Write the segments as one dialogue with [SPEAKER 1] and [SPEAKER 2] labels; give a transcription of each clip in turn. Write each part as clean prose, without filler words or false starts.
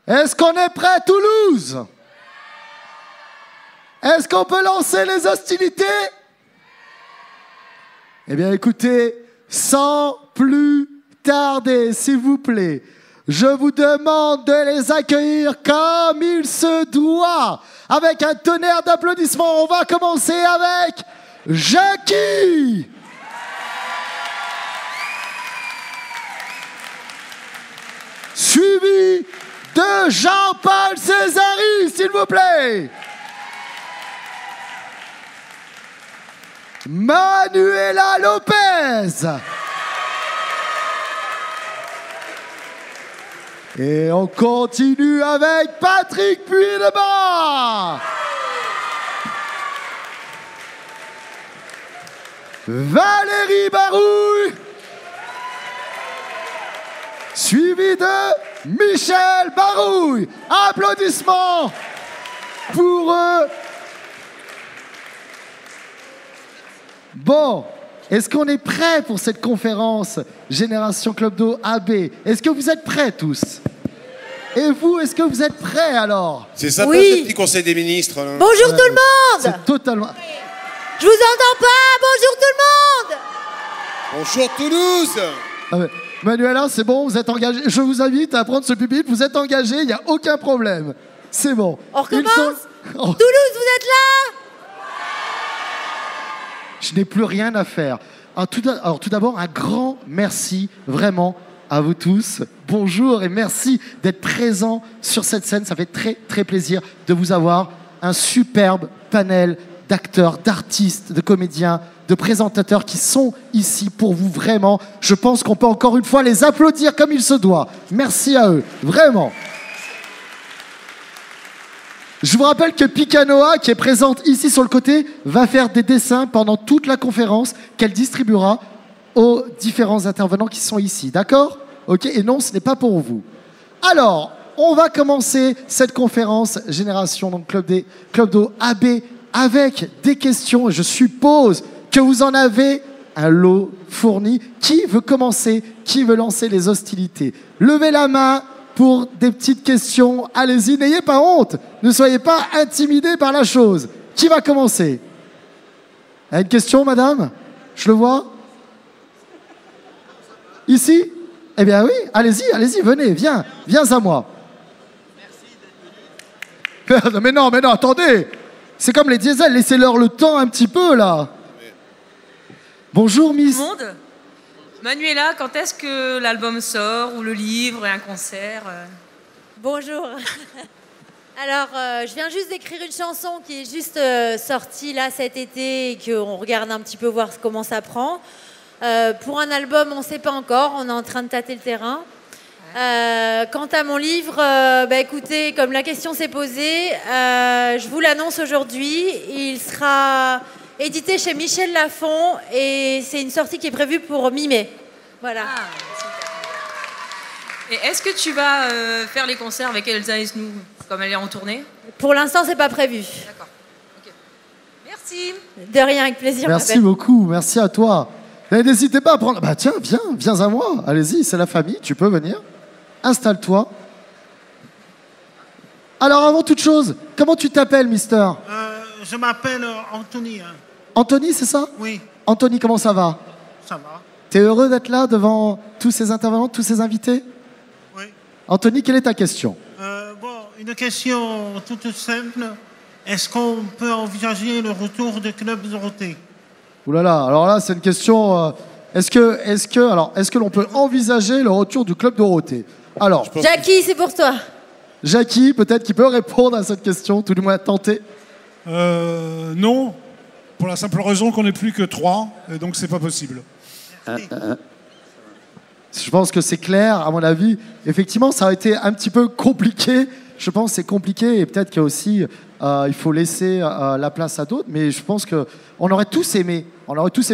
[SPEAKER 1] Est-ce qu'on est prêt, Toulouse? Est-ce qu'on peut lancer les hostilités? Eh bien, écoutez, sans plus tarder, s'il vous plaît, je vous demande de les accueillir comme il se doit, avec un tonnerre d'applaudissements. On va commencer avec Jackie. Suivi de Jean-Paul Césari, s'il vous plaît. Manuela Lopez. Et on continue avec Patrick Puydemont. Valérie Barouille. Suivi de Michel Barouille. Applaudissements pour eux. Bon, est-ce qu'on est prêt pour cette conférence Génération Club d'eau AB? Est-ce que vous êtes prêts tous? Et vous, est-ce que vous êtes prêts alors?
[SPEAKER 2] C'est sympa ce petit conseil des ministres. Hein.
[SPEAKER 3] Bonjour tout le monde.
[SPEAKER 1] C'est totalement...
[SPEAKER 3] Je vous entends pas. Bonjour tout le monde.
[SPEAKER 2] Bonjour Toulouse.
[SPEAKER 1] Ah ouais. Manuela, c'est bon, vous êtes engagé. Je vous invite à prendre ce pupitre, vous êtes engagé, il n'y a aucun problème. C'est bon.
[SPEAKER 3] On recommence
[SPEAKER 1] Oh.
[SPEAKER 3] Toulouse, vous êtes là?
[SPEAKER 1] Je n'ai plus rien à faire. Alors tout d'abord, un grand merci vraiment à vous tous. Bonjour et merci d'être présents sur cette scène. Ça fait très très plaisir de vous avoir. Un superbe panel d'acteurs, d'artistes, de comédiens, de présentateurs qui sont ici pour vous vraiment. Je pense qu'on peut encore une fois les applaudir comme il se doit. Merci à eux, vraiment. Je vous rappelle que Picanoa, qui est présente ici sur le côté, va faire des dessins pendant toute la conférence qu'elle distribuera aux différents intervenants qui sont ici. D'accord? Ok? Et non, ce n'est pas pour vous. Alors, on va commencer cette conférence Génération, donc Club d'eau AB, avec des questions. Je suppose que vous en avez un lot fourni. Qui veut commencer? Qui veut lancer les hostilités? Levez la main pour des petites questions. Allez-y, n'ayez pas honte. Ne soyez pas intimidés par la chose. Qui va commencer? Une question, madame? Je le vois. Ici? Eh bien oui, allez-y, venez, viens à moi. Merci d'être venu. Mais non, attendez. C'est comme les diesels, laissez-leur le temps un petit peu, là. Bonjour, Miss.
[SPEAKER 4] Monde. Manuela, quand est-ce que l'album sort, ou le livre, et un concert
[SPEAKER 3] Bonjour. Alors, je viens juste d'écrire une chanson qui est juste sortie là cet été et qu'on regarde un petit peu voir comment ça prend. Pour un album, on ne sait pas encore, on est en train de tâter le terrain. Quant à mon livre, écoutez, comme la question s'est posée, je vous l'annonce aujourd'hui, il sera édité chez Michel Lafon et c'est une sortie qui est prévue pour mi-mai. Voilà.
[SPEAKER 4] Et est-ce que tu vas faire les concerts avec Elsa Esnou, comme elle est en tournée?
[SPEAKER 3] Pour l'instant, c'est pas prévu.
[SPEAKER 4] D'accord. Okay. Merci.
[SPEAKER 3] De rien, avec plaisir.
[SPEAKER 1] Merci beaucoup, merci à toi. Et n'hésitez pas à prendre... Bah tiens, viens à moi. Allez-y, c'est la famille, tu peux venir. Installe-toi. Alors, avant toute chose, comment tu t'appelles, mister?
[SPEAKER 5] Je m'appelle Anthony.
[SPEAKER 1] Anthony, c'est ça?
[SPEAKER 5] Oui.
[SPEAKER 1] Anthony, comment ça va?
[SPEAKER 5] Ça va.
[SPEAKER 1] T'es heureux d'être là devant tous ces intervenants, tous ces invités?
[SPEAKER 5] Oui.
[SPEAKER 1] Anthony, quelle est ta question?
[SPEAKER 5] Une question toute simple. Est-ce qu'on peut envisager le retour des clubs Dorothée?
[SPEAKER 1] Ouh là là, alors là, c'est une question... Est-ce que l'on peut envisager le retour du Club Dorothée? Alors,
[SPEAKER 3] Jackie, c'est pour toi.
[SPEAKER 1] Jackie, peut-être qu'il peut répondre à cette question, tout du moins tenter.
[SPEAKER 6] Non, pour la simple raison qu'on n'est plus que 3, et donc c'est pas possible.
[SPEAKER 1] Je pense que c'est clair, à mon avis. Effectivement, ça a été un petit peu compliqué. Je pense que c'est compliqué et peut-être qu'il y a aussi, il faut laisser la place à d'autres. Mais je pense qu'on aurait tous aimé,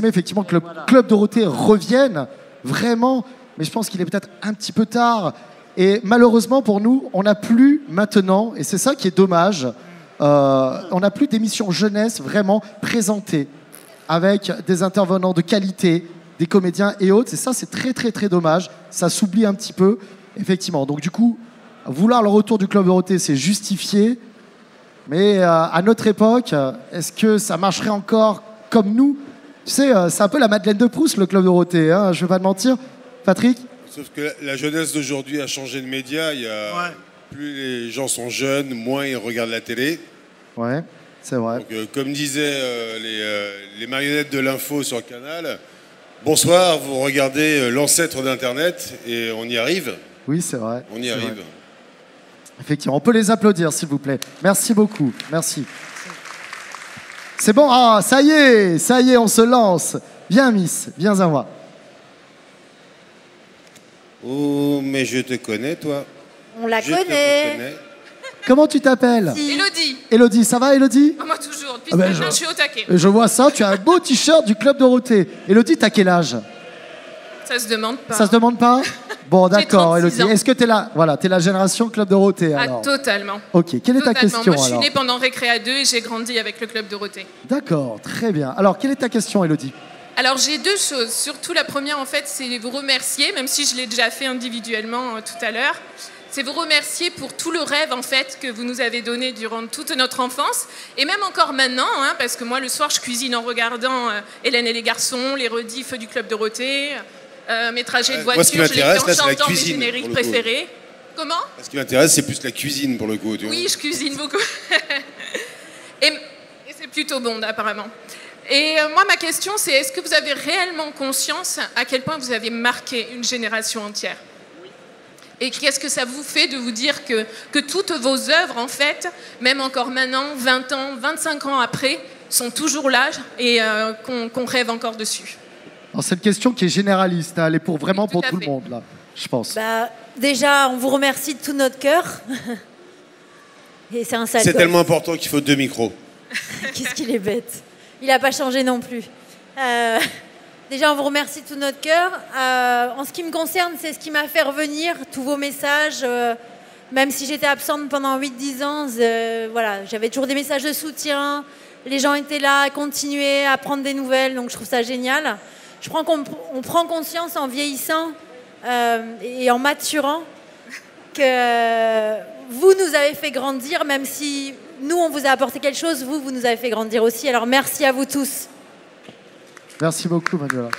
[SPEAKER 1] effectivement que le Club Dorothée revienne vraiment. Mais je pense qu'il est peut-être un petit peu tard. Et malheureusement pour nous, on n'a plus maintenant, et c'est ça qui est dommage, on n'a plus d'émissions jeunesse vraiment présentées avec des intervenants de qualité, des comédiens et autres. Et ça, c'est très, très, très dommage. Ça s'oublie un petit peu, effectivement. Donc, du coup, vouloir le retour du Club Dorothée, c'est justifié. Mais à notre époque, est-ce que ça marcherait encore comme nous? Tu sais, c'est un peu la Madeleine de Proust, le Club Dorothée, hein, je vais pas te mentir. Patrick?
[SPEAKER 2] Sauf que la jeunesse d'aujourd'hui a changé de média. Plus les gens sont jeunes, moins ils regardent la télé.
[SPEAKER 1] Ouais, c'est vrai.
[SPEAKER 2] Donc, comme disaient les marionnettes de l'info sur Canal, bonsoir, vous regardez l'ancêtre d'Internet et on y arrive.
[SPEAKER 1] Oui, c'est vrai.
[SPEAKER 2] On y arrive.
[SPEAKER 1] Vrai. Effectivement, on peut les applaudir, s'il vous plaît. Merci beaucoup, merci. C'est bon, ah, ça y est, on se lance. Viens, Miss, viens à moi.
[SPEAKER 2] Oh, mais je te connais, toi.
[SPEAKER 3] On la connaît.
[SPEAKER 1] Comment tu t'appelles?
[SPEAKER 4] Élodie.
[SPEAKER 1] Élodie, ça va, Élodie?
[SPEAKER 4] Moi toujours, depuis
[SPEAKER 1] Ah ben,
[SPEAKER 4] ce matin, je suis au taquet.
[SPEAKER 1] Je vois ça, tu as un beau t-shirt du Club Dorothée. Élodie, t'as quel âge?
[SPEAKER 4] Ça se demande pas.
[SPEAKER 1] Ça se demande pas? Bon, d'accord,
[SPEAKER 4] 36
[SPEAKER 1] Élodie.
[SPEAKER 4] ans.
[SPEAKER 1] Est-ce que t'es là? Voilà, t'es la génération Club Dorothée,
[SPEAKER 4] Ah,
[SPEAKER 1] alors.
[SPEAKER 4] totalement.
[SPEAKER 1] Ok, quelle est ta
[SPEAKER 4] Totalement.
[SPEAKER 1] question,
[SPEAKER 4] Moi, je suis
[SPEAKER 1] alors?
[SPEAKER 4] née pendant Récréa 2 et j'ai grandi avec le Club Dorothée.
[SPEAKER 1] D'accord, très bien. Alors, quelle est ta question, Élodie?
[SPEAKER 4] Alors j'ai deux choses. Surtout la première en fait, c'est vous remercier, même si je l'ai déjà fait individuellement tout à l'heure. C'est vous remercier pour tout le rêve en fait que vous nous avez donné durant toute notre enfance et même encore maintenant, hein, parce que moi le soir je cuisine en regardant Hélène et les garçons, les rediffs du Club Dorothée, mes trajets de
[SPEAKER 2] Moi, ce qui
[SPEAKER 4] voiture, je les fais
[SPEAKER 2] m'intéresse,
[SPEAKER 4] en
[SPEAKER 2] là, c'est la
[SPEAKER 4] chantant mes
[SPEAKER 2] cuisine,
[SPEAKER 4] génériques
[SPEAKER 2] pour le coup.
[SPEAKER 4] préférés. Comment?
[SPEAKER 2] Ce qui m'intéresse, c'est plus la cuisine pour le coup. Tu vois.
[SPEAKER 4] Oui, je cuisine beaucoup. et c'est plutôt bon apparemment. Et moi, ma question, c'est est-ce que vous avez réellement conscience à quel point vous avez marqué une génération entière? Et qu'est-ce que ça vous fait de vous dire que toutes vos œuvres, en fait, même encore maintenant, 20 ans, 25 ans après, sont toujours là et qu'on rêve encore dessus?
[SPEAKER 1] Alors, c'est une question qui est généraliste, hein, elle est vraiment
[SPEAKER 4] Oui, tout
[SPEAKER 1] pour
[SPEAKER 4] à
[SPEAKER 1] tout le
[SPEAKER 4] fait.
[SPEAKER 1] monde, là, je pense.
[SPEAKER 3] Bah, déjà, on vous remercie de tout notre cœur. Et c'est un sale
[SPEAKER 2] C'est
[SPEAKER 3] gosse.
[SPEAKER 2] tellement important qu'il faut 2 micros.
[SPEAKER 3] Qu'est-ce qu'il est bête. Il n'a pas changé non plus. Déjà, on vous remercie de tout notre cœur. En ce qui me concerne, c'est ce qui m'a fait revenir, tous vos messages. Même si j'étais absente pendant 8-10 ans, voilà, j'avais toujours des messages de soutien. Les gens étaient là à continuer, à prendre des nouvelles. Donc, je trouve ça génial. Je crois qu'on prend conscience en vieillissant et en maturant que vous nous avez fait grandir, même si nous, on vous a apporté quelque chose, vous nous avez fait grandir aussi. Alors, merci à vous tous.
[SPEAKER 1] Merci beaucoup, Manuela.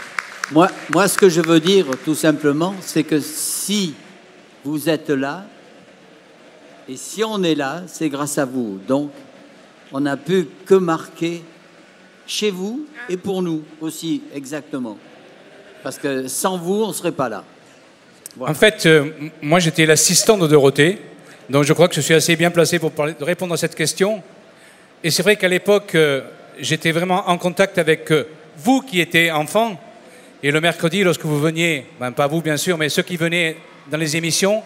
[SPEAKER 7] Moi, ce que je veux dire, tout simplement, c'est que si vous êtes là, et si on est là, c'est grâce à vous. Donc, on n'a pu que marquer chez vous et pour nous aussi, exactement. Parce que sans vous, on ne serait pas là. Voilà.
[SPEAKER 8] En fait, moi, j'étais l'assistant de Dorothée, donc je crois que je suis assez bien placé pour répondre à cette question. Et c'est vrai qu'à l'époque, j'étais vraiment en contact avec vous qui étiez enfants. Et le mercredi, lorsque vous veniez, ben, pas vous bien sûr, mais ceux qui venaient dans les émissions,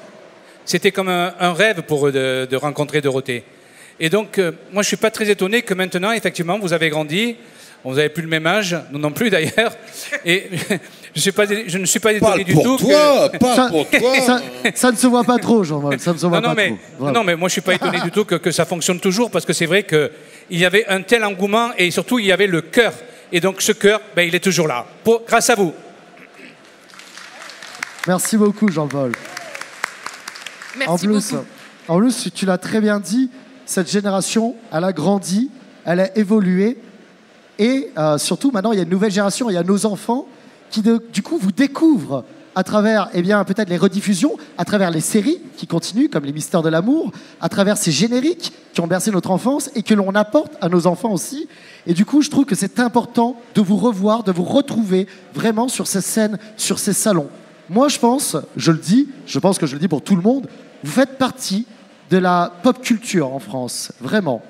[SPEAKER 8] c'était comme un rêve pour eux de rencontrer Dorothée. Et donc, moi, je ne suis pas très étonné que maintenant, effectivement, vous avez grandi. Vous n'avez plus le même âge, nous non plus d'ailleurs. Et je ne suis pas étonné du tout
[SPEAKER 2] Parle pour toi.
[SPEAKER 1] Ça ne se voit pas trop, Jean-Marc, ça ne se voit pas trop. Voilà.
[SPEAKER 8] Non, mais moi, je ne suis pas étonné du tout que ça fonctionne toujours, parce que c'est vrai qu'il y avait un tel engouement, et surtout, il y avait le cœur. Et donc, ce cœur, ben, il est toujours là, grâce à vous.
[SPEAKER 1] Merci beaucoup, Jean-Paul.
[SPEAKER 4] Merci beaucoup.
[SPEAKER 1] En plus, tu l'as très bien dit, cette génération, elle a grandi, elle a évolué. Et surtout, maintenant, il y a une nouvelle génération, il y a nos enfants qui, du coup, vous découvrent à travers, eh bien, peut-être les rediffusions, à travers les séries qui continuent, comme Les Mystères de l'amour, à travers ces génériques qui ont bercé notre enfance et que l'on apporte à nos enfants aussi. Et du coup, je trouve que c'est important de vous revoir, de vous retrouver vraiment sur ces scènes, sur ces salons. Moi, je pense que je le dis pour tout le monde, vous faites partie de la pop culture en France, vraiment.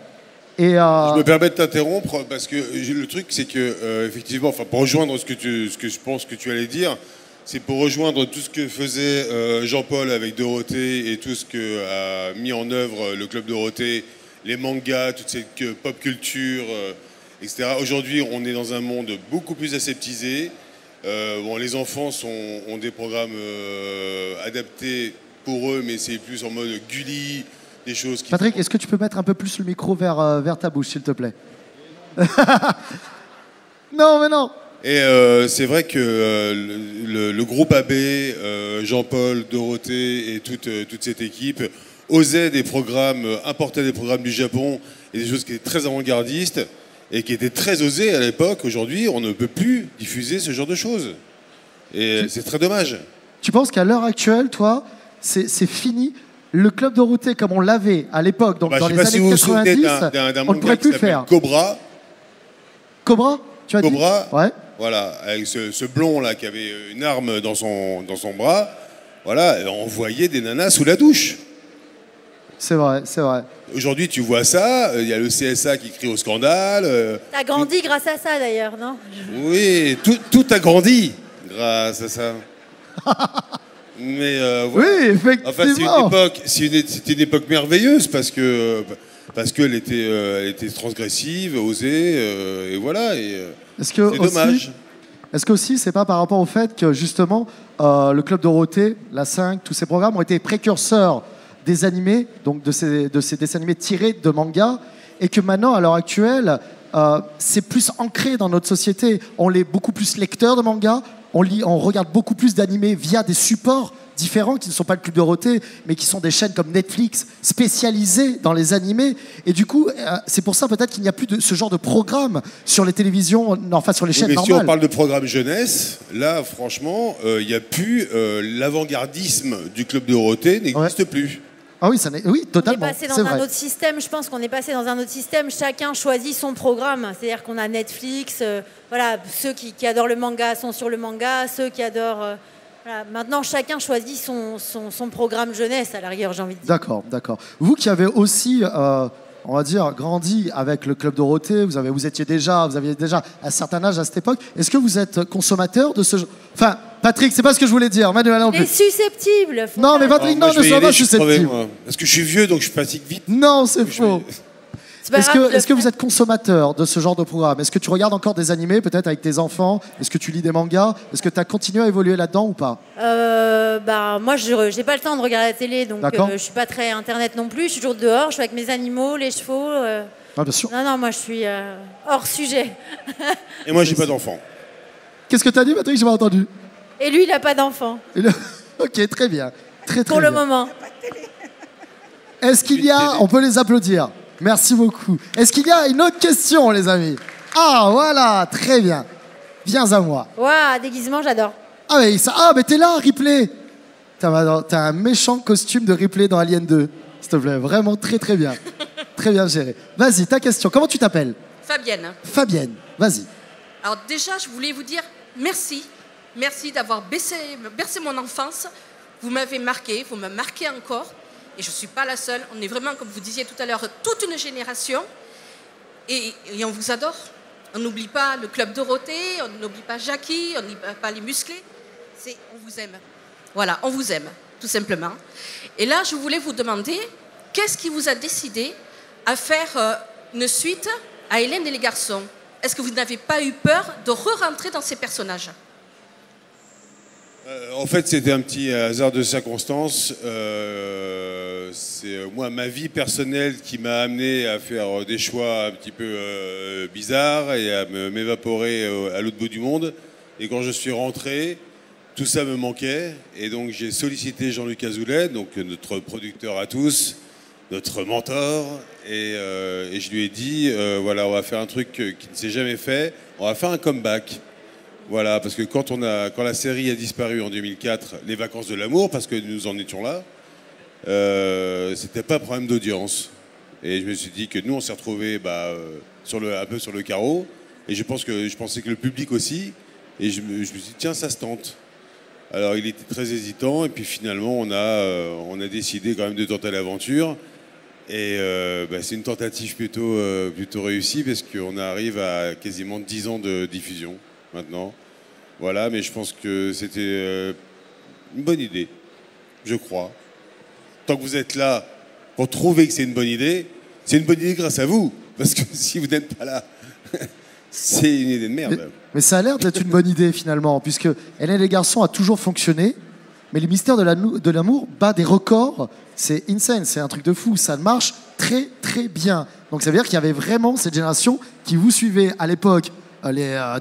[SPEAKER 1] Et
[SPEAKER 2] Je me permets de t'interrompre parce que le truc, c'est que effectivement, enfin, pour rejoindre ce que je pense que tu allais dire, c'est pour rejoindre tout ce que faisait Jean-Paul avec Dorothée et tout ce que a mis en œuvre le Club Dorothée, les mangas, toute cette pop culture, etc. Aujourd'hui, on est dans un monde beaucoup plus aseptisé. Bon, les enfants ont des programmes adaptés pour eux, mais c'est plus en mode Gulli. Des choses qui
[SPEAKER 1] Patrick, est-ce que tu peux mettre un peu plus le micro vers ta bouche, s'il te plaît? Non, mais non.
[SPEAKER 2] Et c'est vrai que le groupe AB, Jean-Paul, Dorothée et toute cette équipe osait des programmes, importait des programmes du Japon et des choses qui étaient très avant-gardistes et qui étaient très osées à l'époque. Aujourd'hui, on ne peut plus diffuser ce genre de choses. Et c'est très dommage.
[SPEAKER 1] Tu penses qu'à l'heure actuelle, toi, c'est fini? Le Club Dorothée, comme on l'avait à l'époque, donc dans les années 90, on ne pourrait plus le faire.
[SPEAKER 2] Cobra.
[SPEAKER 1] Cobra, tu as dit?
[SPEAKER 2] Cobra,
[SPEAKER 1] ouais.
[SPEAKER 2] Voilà, avec ce blond là qui avait une arme dans son bras, voilà, on voyait des nanas sous la douche.
[SPEAKER 1] C'est vrai, c'est vrai.
[SPEAKER 2] Aujourd'hui, tu vois ça, il y a le CSA qui crie au scandale.
[SPEAKER 3] T'as grandi grâce à ça d'ailleurs, non?
[SPEAKER 2] Oui, tout a grandi grâce à ça. Mais voilà.
[SPEAKER 1] Oui, effectivement.
[SPEAKER 2] Enfin, c'était une époque merveilleuse parce qu'elle était transgressive, osée, et voilà. C'est dommage.
[SPEAKER 1] Est-ce que aussi, c'est pas par rapport au fait que justement, le Club Dorothée, la 5, tous ces programmes ont été précurseurs des animés, donc de ces dessins animés tirés de mangas, et que maintenant, à l'heure actuelle, c'est plus ancré dans notre société. On est beaucoup plus lecteur de mangas, on regarde beaucoup plus d'animés via des supports différents qui ne sont pas le Club Dorothée, mais qui sont des chaînes comme Netflix spécialisées dans les animés. Et du coup, c'est pour ça peut-être qu'il n'y a plus de ce genre de programme sur les télévisions, enfin sur les chaînes
[SPEAKER 2] mais
[SPEAKER 1] normales.
[SPEAKER 2] Si on parle de programme jeunesse, là, franchement, il n'y a plus l'avant-gardisme du Club Dorothée n'existe plus.
[SPEAKER 1] Ah oui, oui, totalement.
[SPEAKER 3] On est passé dans un autre système, je pense qu'on est passé dans un autre système. Chacun choisit son programme. C'est-à-dire qu'on a Netflix, voilà, ceux qui adorent le manga sont sur le manga, ceux qui adorent... voilà. Maintenant, chacun choisit son programme jeunesse, à la rigueur, j'ai envie de dire.
[SPEAKER 1] D'accord. Vous qui avez aussi, on va dire, grandi avec le Club Dorothée, vous aviez déjà un certain âge à cette époque, est-ce que vous êtes consommateur de ce genre... Enfin, Patrick, c'est pas ce que je voulais dire. Manuel non plus.
[SPEAKER 3] Il est susceptible.
[SPEAKER 1] Non, mais Patrick, ne sois pas susceptible.
[SPEAKER 2] Parce que je suis vieux, donc je fatigue vite.
[SPEAKER 1] Non, c'est faux. Est-ce que vous êtes consommateur de ce genre de programme? Est-ce que tu regardes encore des animés, peut-être avec tes enfants? Est-ce que tu lis des mangas? Est-ce que tu as continué à évoluer là-dedans ou pas?
[SPEAKER 3] Moi, je n'ai pas le temps de regarder la télé, donc je ne suis pas très internet non plus. Je suis toujours dehors, je suis avec mes animaux, les chevaux.
[SPEAKER 1] Ah, bien sûr.
[SPEAKER 3] Non, moi, je suis hors sujet.
[SPEAKER 2] Et moi, j'ai pas d'enfant.
[SPEAKER 1] Qu'est-ce que tu as dit, Patrick? J'ai pas entendu.
[SPEAKER 3] Et lui, il n'a pas d'enfant.
[SPEAKER 1] Ok, très bien. Très
[SPEAKER 3] Pour
[SPEAKER 1] bien.
[SPEAKER 3] le moment.
[SPEAKER 1] Est-ce qu'il y a... On peut les applaudir. Merci beaucoup. Est-ce qu'il y a une autre question, les amis? Ah, voilà, très bien. Viens à moi.
[SPEAKER 3] Waouh, déguisement, j'adore.
[SPEAKER 1] Mais t'es là, Ripley. T'as un méchant costume de Ripley dans Alien 2. S'il te plaît, vraiment très très bien. Très bien géré. Vas-y, ta question. Comment tu t'appelles?
[SPEAKER 9] Fabienne.
[SPEAKER 1] Fabienne, vas-y.
[SPEAKER 9] Alors déjà, je voulais vous dire merci. Merci d'avoir bercé mon enfance. Vous m'avez marqué, vous me marquez encore. Et je ne suis pas la seule. On est vraiment, comme vous disiez tout à l'heure, toute une génération. Et on vous adore. On n'oublie pas le Club Dorothée, on n'oublie pas Jackie, on n'oublie pas les musclés. On vous aime. Voilà, on vous aime, tout simplement. Et là, je voulais vous demander, qu'est-ce qui vous a décidé à faire une suite à Hélène et les garçons? Est-ce que vous n'avez pas eu peur de re-rentrer dans ces personnages?
[SPEAKER 2] En fait, c'était un petit hasard de circonstances. C'est moi, ma vie personnelle qui m'a amené à faire des choix un petit peu bizarres et à m'évaporer à l'autre bout du monde. Et quand je suis rentré, tout ça me manquait. Et donc, j'ai sollicité Jean-Luc Azoulay, donc notre producteur à tous, notre mentor. Et je lui ai dit, voilà, on va faire un truc qui ne s'est jamais fait. On va faire un comeback. Voilà, parce que quand la série a disparu en 2004, Les Vacances de l'amour, parce que nous en étions là, c'était pas un problème d'audience. Et je me suis dit que nous, on s'est retrouvés un peu sur le carreau. Et je pensais que le public aussi. Et je me suis dit, tiens, ça se tente. Alors, il était très hésitant. Et puis finalement, on a décidé quand même de tenter l'aventure. Et c'est une tentative plutôt réussie, parce qu'on arrive à quasiment 10 ans de diffusion maintenant. Voilà, mais je pense que c'était une bonne idée, je crois. Tant que vous êtes là pour trouver que c'est une bonne idée grâce à vous. Parce que si vous n'êtes pas là, c'est une idée de merde.
[SPEAKER 1] Mais ça a l'air d'être une bonne idée finalement, puisque Hélène et les garçons a toujours fonctionné, mais les mystères de l'amour bat des records. C'est insane, c'est un truc de fou. Ça marche très très bien. Donc ça veut dire qu'il y avait vraiment cette génération qui vous suivait à l'époque.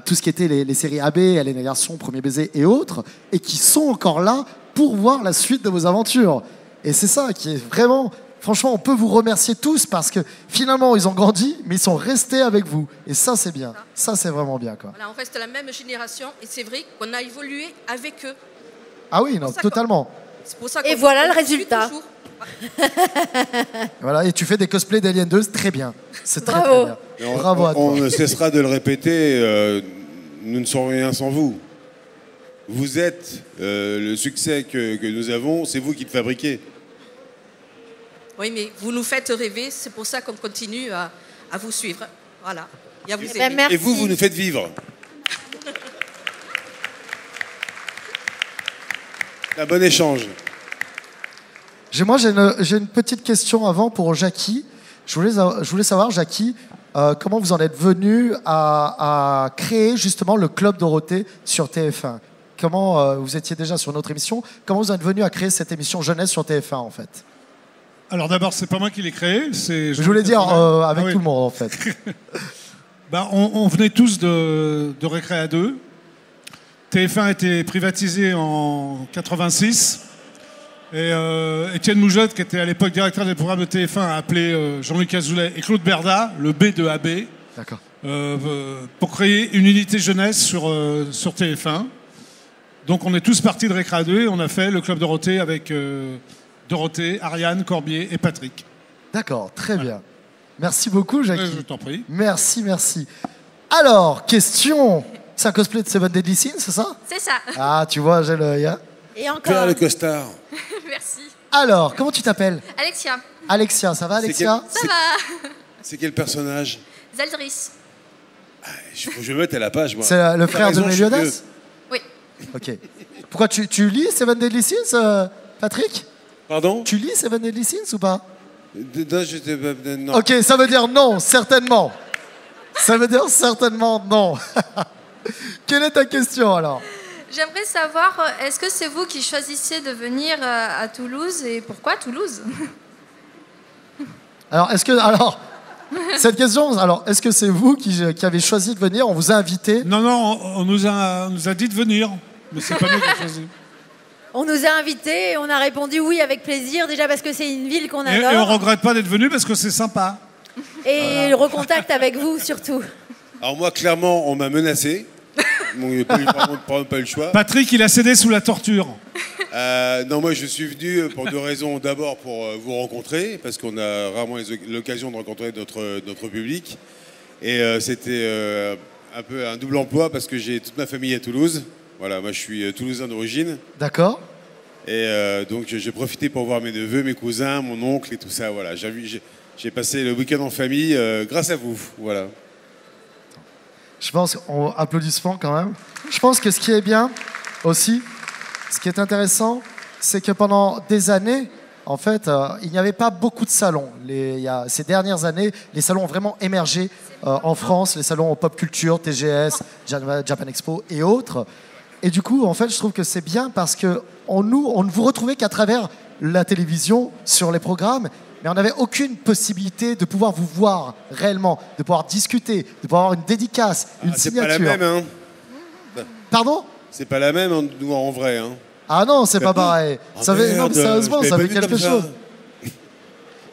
[SPEAKER 1] Tout ce qui était les séries AB, Hélène et les garçons, Premier baiser et autres, et qui sont encore là pour voir la suite de vos aventures. Et c'est ça qui est vraiment... Franchement, on peut vous remercier tous parce que finalement, ils ont grandi, mais ils sont restés avec vous. Et ça, c'est bien. Ça, c'est vraiment bien, quoi.
[SPEAKER 9] Voilà, on reste la même génération et c'est vrai qu'on a évolué avec eux.
[SPEAKER 1] Ah oui, non, totalement.
[SPEAKER 9] C'est pour ça
[SPEAKER 3] Et voilà le résultat.
[SPEAKER 1] Voilà, et tu fais des cosplays d'Alien 2, très bien. C'est très,
[SPEAKER 3] Bravo.
[SPEAKER 1] très bien. Bravo à toi.
[SPEAKER 2] On ne cessera de le répéter, nous ne sommes rien sans vous. Vous êtes le succès que nous avons, c'est vous qui le fabriquez.
[SPEAKER 9] Oui, mais vous nous faites rêver, c'est pour ça qu'on continue à vous suivre. Voilà. Et à vous
[SPEAKER 3] Eh ben,
[SPEAKER 9] aimer.
[SPEAKER 3] merci.
[SPEAKER 2] Et vous nous faites vivre. Un bon échange.
[SPEAKER 1] Moi, j'ai une petite question avant pour Jackie. Je voulais savoir, Jackie, comment vous en êtes venu à créer justement le Club Dorothée sur TF1 ? Comment vous étiez déjà sur une autre émission ? Comment vous êtes venu à créer cette émission jeunesse sur TF1 en fait ?
[SPEAKER 6] Alors d'abord, c'est pas moi qui l'ai créé.
[SPEAKER 1] Je voulais dire avec tout le monde en fait.
[SPEAKER 6] On venait tous de Récréa 2. TF1 a été privatisé en 86. Et Étienne Moujotte, qui était à l'époque directeur des programmes de TF1, a appelé Jean-Luc Azoulay et Claude Berda, le B de AB, pour créer une unité jeunesse sur TF1. Donc on est tous partis de Récréa 2 et on a fait le Club Dorothée avec Dorothée, Ariane, Corbier et Patrick.
[SPEAKER 1] D'accord, très bien. Merci beaucoup, Jackie.
[SPEAKER 6] Je t'en prie.
[SPEAKER 1] Merci. Alors, question. C'est un cosplay de Seven Deadly Sins, c'est ça ?
[SPEAKER 9] C'est ça.
[SPEAKER 1] Ah, tu vois, j'ai l'œil. Hein.
[SPEAKER 3] Et encore.
[SPEAKER 2] Pierre le costard.
[SPEAKER 9] Merci.
[SPEAKER 1] Alors, comment tu t'appelles ?
[SPEAKER 9] Alexia.
[SPEAKER 1] Alexia, ça va, Alexia ?
[SPEAKER 9] Ça va.
[SPEAKER 2] C'est quel personnage ?
[SPEAKER 9] Zaldris.
[SPEAKER 2] Je vais me mettre à la page, moi.
[SPEAKER 1] C'est le frère de
[SPEAKER 2] raison, je suis
[SPEAKER 1] Méliodas ?
[SPEAKER 9] Oui.
[SPEAKER 1] Ok. Pourquoi tu lis Seven Deadly Sins, Patrick ?
[SPEAKER 2] Pardon ?
[SPEAKER 1] Tu lis Seven Deadly Sins ou pas ?
[SPEAKER 2] Non.
[SPEAKER 1] Ok, ça veut dire non, certainement. Ça veut dire certainement non. Quelle est ta question alors ?
[SPEAKER 10] J'aimerais savoir, est-ce que c'est vous qui choisissez de venir à Toulouse et pourquoi Toulouse ?
[SPEAKER 1] Alors, cette question, est-ce que c'est vous qui avez choisi de venir ? On vous a invité ?
[SPEAKER 6] Non, on nous a dit de venir, mais c'est pas nous qui avons choisi.
[SPEAKER 3] On nous a invités et on a répondu oui avec plaisir, déjà parce que c'est une ville qu'on
[SPEAKER 6] Et
[SPEAKER 3] adore.
[SPEAKER 6] on regrette pas d'être venu parce que c'est sympa.
[SPEAKER 3] Et le recontact avec vous surtout.
[SPEAKER 2] Alors moi, clairement, on m'a menacé. Bon, il n'y a pas eu le choix.
[SPEAKER 6] Patrick, il a cédé sous la torture.
[SPEAKER 2] Non, moi, je suis venu pour deux raisons. D'abord, pour vous rencontrer, parce qu'on a rarement l'occasion de rencontrer notre public. Et c'était un peu un double emploi, parce que j'ai toute ma famille à Toulouse. Voilà, moi, je suis toulousain d'origine.
[SPEAKER 1] D'accord.
[SPEAKER 2] Et donc, j'ai profité pour voir mes neveux, mes cousins, mon oncle et tout ça. Voilà, j'ai passé le week-end en famille grâce à vous. Voilà.
[SPEAKER 1] Je pense, applaudissements quand même. Je pense que ce qui est bien aussi, ce qui est intéressant, c'est que pendant des années, en fait, il n'y avait pas beaucoup de salons. Ces dernières années, les salons ont vraiment émergé en France, les salons pop culture, TGS, Japan Expo et autres. Et du coup, en fait, je trouve que c'est bien parce que on ne vous retrouvait qu'à travers la télévision, sur les programmes, mais on n'avait aucune possibilité de pouvoir vous voir réellement, de pouvoir discuter, de pouvoir avoir une dédicace, une signature.
[SPEAKER 2] C'est pas la même, hein.
[SPEAKER 1] Pardon ?
[SPEAKER 2] C'est pas la même, nous, en vrai, hein.
[SPEAKER 1] Ah non, c'est pas pareil. Non, mais sérieusement, ça fait quelque chose.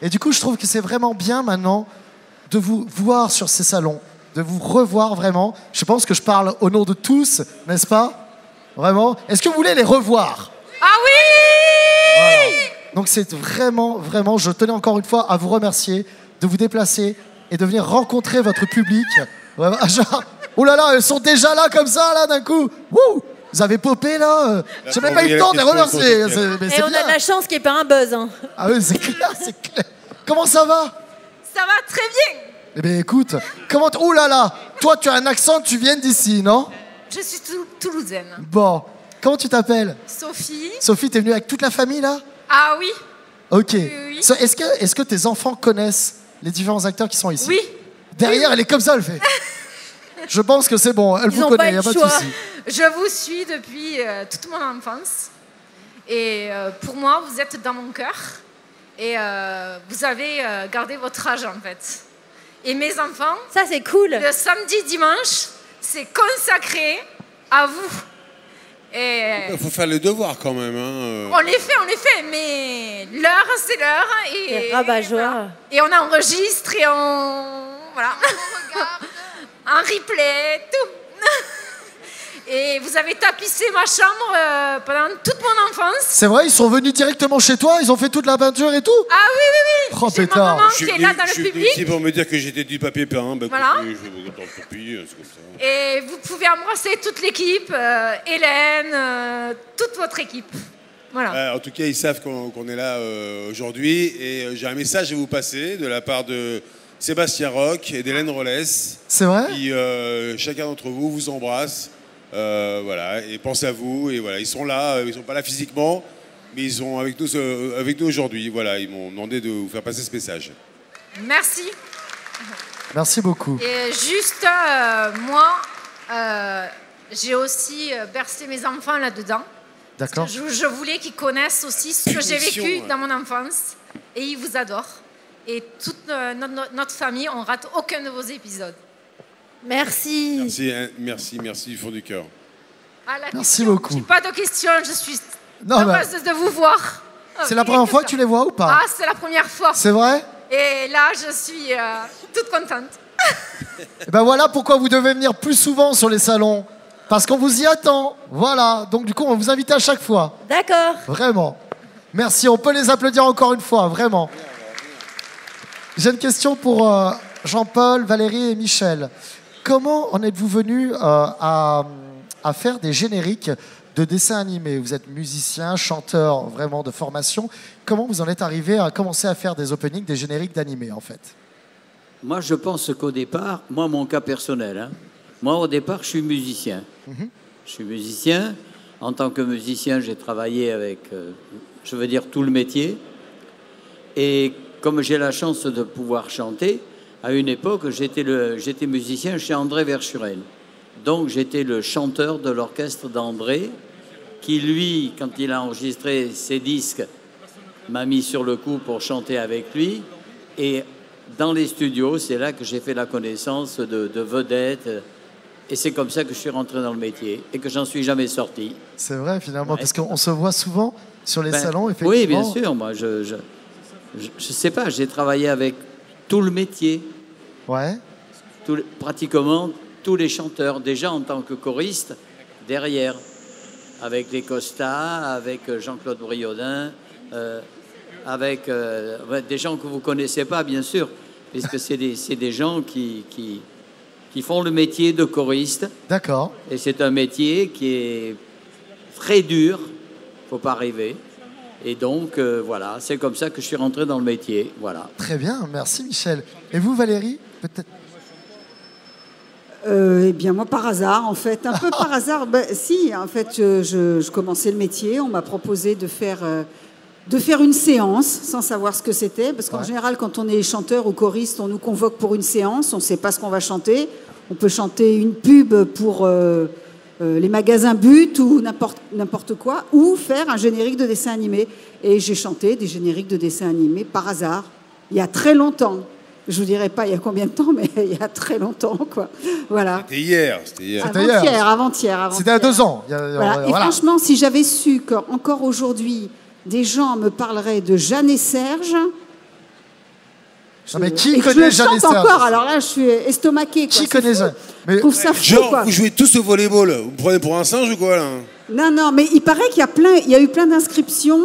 [SPEAKER 1] Et du coup, je trouve que c'est vraiment bien maintenant de vous voir sur ces salons, de vous revoir vraiment. Je pense que je parle au nom de tous, n'est-ce pas ? Vraiment. Est-ce que vous voulez les revoir ?
[SPEAKER 10] Ah oui !
[SPEAKER 1] Voilà. Donc c'est vraiment, je tenais encore une fois à vous remercier de vous déplacer et de venir rencontrer votre public. Vraiment, genre, oh là là, elles sont déjà là comme ça, là, d'un coup. Wouh ! Vous avez popé, là. Je n'ai même pas eu le temps de les remercier.
[SPEAKER 3] Et on a de la chance qu'il n'y ait pas un buzz. Hein.
[SPEAKER 1] Ah oui, c'est clair, c'est clair. Comment ça va ?
[SPEAKER 10] Ça va très bien.
[SPEAKER 1] Eh bien, écoute, comment... Oh là là, toi, tu as un accent, tu viens d'ici, non ?
[SPEAKER 10] Je suis toulousaine.
[SPEAKER 1] Bon, comment tu t'appelles ?
[SPEAKER 10] Sophie.
[SPEAKER 1] Sophie, t'es venue avec toute la famille, là ?
[SPEAKER 10] Ah oui.
[SPEAKER 1] Ok.
[SPEAKER 10] Oui.
[SPEAKER 1] Est-ce que tes enfants connaissent les différents acteurs qui sont ici ?
[SPEAKER 10] Oui.
[SPEAKER 1] Derrière, elle est comme ça, elle fait. Je pense que c'est bon, elle vous connaît, il n'y a pas de souci.
[SPEAKER 10] Je vous suis depuis toute mon enfance. Et pour moi, vous êtes dans mon cœur. Et vous avez gardé votre âge, en fait. Et mes enfants...
[SPEAKER 3] Ça, c'est cool.
[SPEAKER 10] Le samedi, dimanche, c'est consacré à vous.
[SPEAKER 2] Il faut faire les devoirs quand même. Hein.
[SPEAKER 10] On les fait, mais l'heure, c'est l'heure.
[SPEAKER 3] Et rabat-joie.
[SPEAKER 10] Et on enregistre et on... Voilà. On regarde. Un replay, tout. Et vous avez tapissé ma chambre pendant toute mon enfance.
[SPEAKER 1] C'est vrai, ils sont venus directement chez toi, ils ont fait toute la peinture et tout?
[SPEAKER 10] Ah oui.
[SPEAKER 1] Oh,
[SPEAKER 10] J'ai ma
[SPEAKER 1] pétard.
[SPEAKER 10] maman qui est là dans le
[SPEAKER 2] Je suis venu
[SPEAKER 10] public.
[SPEAKER 2] ici pour me dire que j'étais du papier peint. Bah,
[SPEAKER 10] Voilà.
[SPEAKER 2] écoutez, je vais dans le papier, c'est comme ça.
[SPEAKER 10] Et vous pouvez embrasser toute l'équipe, Hélène, toute votre équipe. Voilà.
[SPEAKER 2] En tout cas, ils savent qu'on est là aujourd'hui. Et j'ai un message à vous passer de la part de Sébastien Roch et d'Hélène Rollès.
[SPEAKER 1] C'est vrai?
[SPEAKER 2] Qui, chacun d'entre vous embrasse. Voilà, et pensez à vous. Et voilà, ils sont là, ils sont pas là physiquement, mais ils sont avec nous aujourd'hui. Voilà, ils m'ont demandé de vous faire passer ce message.
[SPEAKER 10] Merci.
[SPEAKER 1] Merci beaucoup.
[SPEAKER 10] Et juste, moi, j'ai aussi bercé mes enfants là-dedans.
[SPEAKER 1] D'accord.
[SPEAKER 10] Je voulais qu'ils connaissent aussi ce que j'ai vécu dans mon enfance. Et ils vous adorent. Et toute notre famille, on rate aucun de vos épisodes.
[SPEAKER 3] Merci.
[SPEAKER 2] Merci du fond du cœur.
[SPEAKER 1] Merci beaucoup.
[SPEAKER 10] Je n'ai pas de questions, je suis
[SPEAKER 1] Non,
[SPEAKER 10] heureuse de vous voir.
[SPEAKER 1] C'est la première fois que tu les vois ou pas?
[SPEAKER 10] Ah, c'est la première fois.
[SPEAKER 1] C'est vrai?
[SPEAKER 10] Et là, je suis toute contente.
[SPEAKER 1] Et ben voilà pourquoi vous devez venir plus souvent sur les salons. Parce qu'on vous y attend. Voilà. Donc du coup, on va vous inviter à chaque fois.
[SPEAKER 3] D'accord.
[SPEAKER 1] Vraiment. Merci. On peut les applaudir encore une fois. Vraiment. J'ai une question pour Jean-Paul, Valérie et Michel. Comment en êtes-vous venus à faire des génériques de dessins animés? Vous êtes musicien, chanteur vraiment de formation. Comment vous en êtes arrivé à commencer à faire des openings, des génériques d'animés en fait?
[SPEAKER 7] Moi, je pense qu'au départ, mon cas personnel, hein, moi, au départ, je suis musicien. Je suis musicien. En tant que musicien, j'ai travaillé avec, je veux dire, tout le métier. Et comme j'ai la chance de pouvoir chanter, à une époque, j'étais musicien chez André Verschuren. Donc, j'étais le chanteur de l'orchestre d'André, qui, lui, quand il a enregistré ses disques, m'a mis sur le coup pour chanter avec lui. Et dans les studios, c'est là que j'ai fait la connaissance de vedettes. Et c'est comme ça que je suis rentré dans le métier et que j'en suis jamais sorti.
[SPEAKER 1] C'est vrai, finalement, parce qu'on se voit souvent sur les
[SPEAKER 7] Ben,
[SPEAKER 1] salons, effectivement.
[SPEAKER 7] Oui, bien sûr. Moi, je sais pas, j'ai travaillé avec tout le métier.
[SPEAKER 1] Ouais.
[SPEAKER 7] Pratiquement tous les chanteurs, déjà en tant que choriste, derrière, avec les Costa, avec Jean-Claude Briodin, avec des gens que vous connaissez pas, bien sûr, puisque c'est des gens qui font le métier de choriste.
[SPEAKER 1] D'accord.
[SPEAKER 7] Et c'est un métier qui est très dur, faut pas rêver. Et donc, voilà, c'est comme ça que je suis rentré dans le métier. Voilà.
[SPEAKER 1] Très bien, merci Michel. Et vous, Valérie, peut-être?
[SPEAKER 11] Eh bien, moi, par hasard, en fait. Un peu par hasard. Ben, si, en fait, je commençais le métier. On m'a proposé de faire une séance sans savoir ce que c'était. Parce qu'en général, quand on est chanteur ou choriste, on nous convoque pour une séance. On ne sait pas ce qu'on va chanter. On peut chanter une pub pour les magasins But ou n'importe quoi, ou faire un générique de dessin animé. Et j'ai chanté des génériques de dessin animé par hasard, il y a très longtemps. Je vous dirai pas il y a combien de temps, mais il y a très longtemps, quoi. Voilà.
[SPEAKER 2] C'était hier.
[SPEAKER 11] Avant-hier.
[SPEAKER 1] C'était à 2 ans.
[SPEAKER 11] Voilà. Et franchement, si j'avais su qu'encore aujourd'hui, des gens me parleraient de Jeanne et Serge...
[SPEAKER 1] Non, mais qui connaît Jeanne et Serge?
[SPEAKER 11] Encore, alors là, je suis estomaquée.
[SPEAKER 1] Qui connaît Jeanne?
[SPEAKER 11] Je trouve ça fou,
[SPEAKER 2] Genre,
[SPEAKER 11] quoi.
[SPEAKER 2] vous jouez tous au volleyball. Vous me prenez pour un singe ou quoi, là?
[SPEAKER 11] Non, mais il paraît qu'il y a eu plein d'inscriptions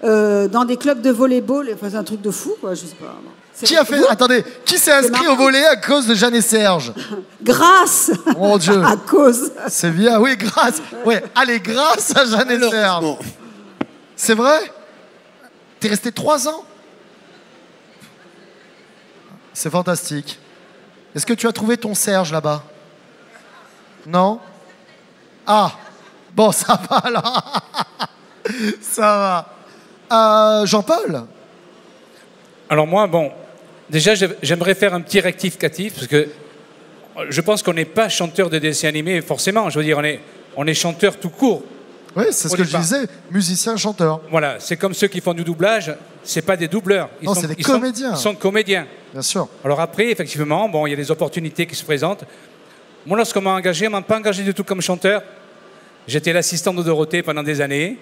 [SPEAKER 11] dans des clubs de volleyball. Enfin, c'est un truc de fou, quoi. Je sais pas.
[SPEAKER 1] Attendez, qui s'est inscrit au volley à cause de Jeanne et Serge?
[SPEAKER 11] Grâce.
[SPEAKER 1] Mon Dieu.
[SPEAKER 11] À cause.
[SPEAKER 1] C'est bien, oui, grâce. Ouais, allez, grâce à Jeanne et Serge. C'est vrai? T'es resté 3 ans? C'est fantastique. Est-ce que tu as trouvé ton Serge là-bas? Non? Ah, bon, ça va alors. Ça va. Jean-Paul?
[SPEAKER 8] Alors moi, bon, déjà, j'aimerais faire un petit rectificatif, parce que je pense qu'on n'est pas chanteur de dessin animé, forcément. Je veux dire, on est chanteur tout court.
[SPEAKER 1] Oui, c'est ce que je disais, musicien, chanteur.
[SPEAKER 8] Voilà, c'est comme ceux qui font du doublage, c'est pas des doubleurs.
[SPEAKER 1] Non, c'est des comédiens.
[SPEAKER 8] Ils sont comédiens.
[SPEAKER 1] Bien sûr.
[SPEAKER 8] Alors après, effectivement, bon, il y a des opportunités qui se présentent. Moi, lorsqu'on m'a engagé, on m'a pas engagé du tout comme chanteur. J'étais l'assistant de Dorothée pendant des années.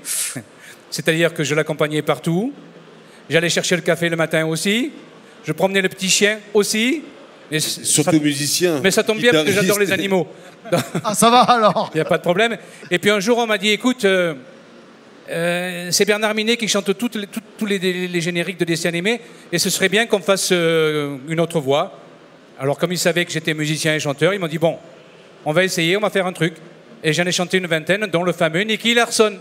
[SPEAKER 8] C'est-à-dire que je l'accompagnais partout. J'allais chercher le café le matin aussi. Je promenais le petit chien aussi. Mais
[SPEAKER 2] surtout musicien.
[SPEAKER 8] Mais ça tombe bien parce que j'adore les animaux.
[SPEAKER 1] Ah, ça va alors.
[SPEAKER 8] Il n'y a pas de problème. Et puis un jour, on m'a dit, écoute, c'est Bernard Minet qui chante tous les génériques de dessins animés, et ce serait bien qu'on fasse une autre voix. Alors comme ils savaient que j'étais musicien et chanteur, ils m'ont dit, bon, on va essayer, on va faire un truc. Et j'en ai chanté une vingtaine, dont le fameux Nicky Larson.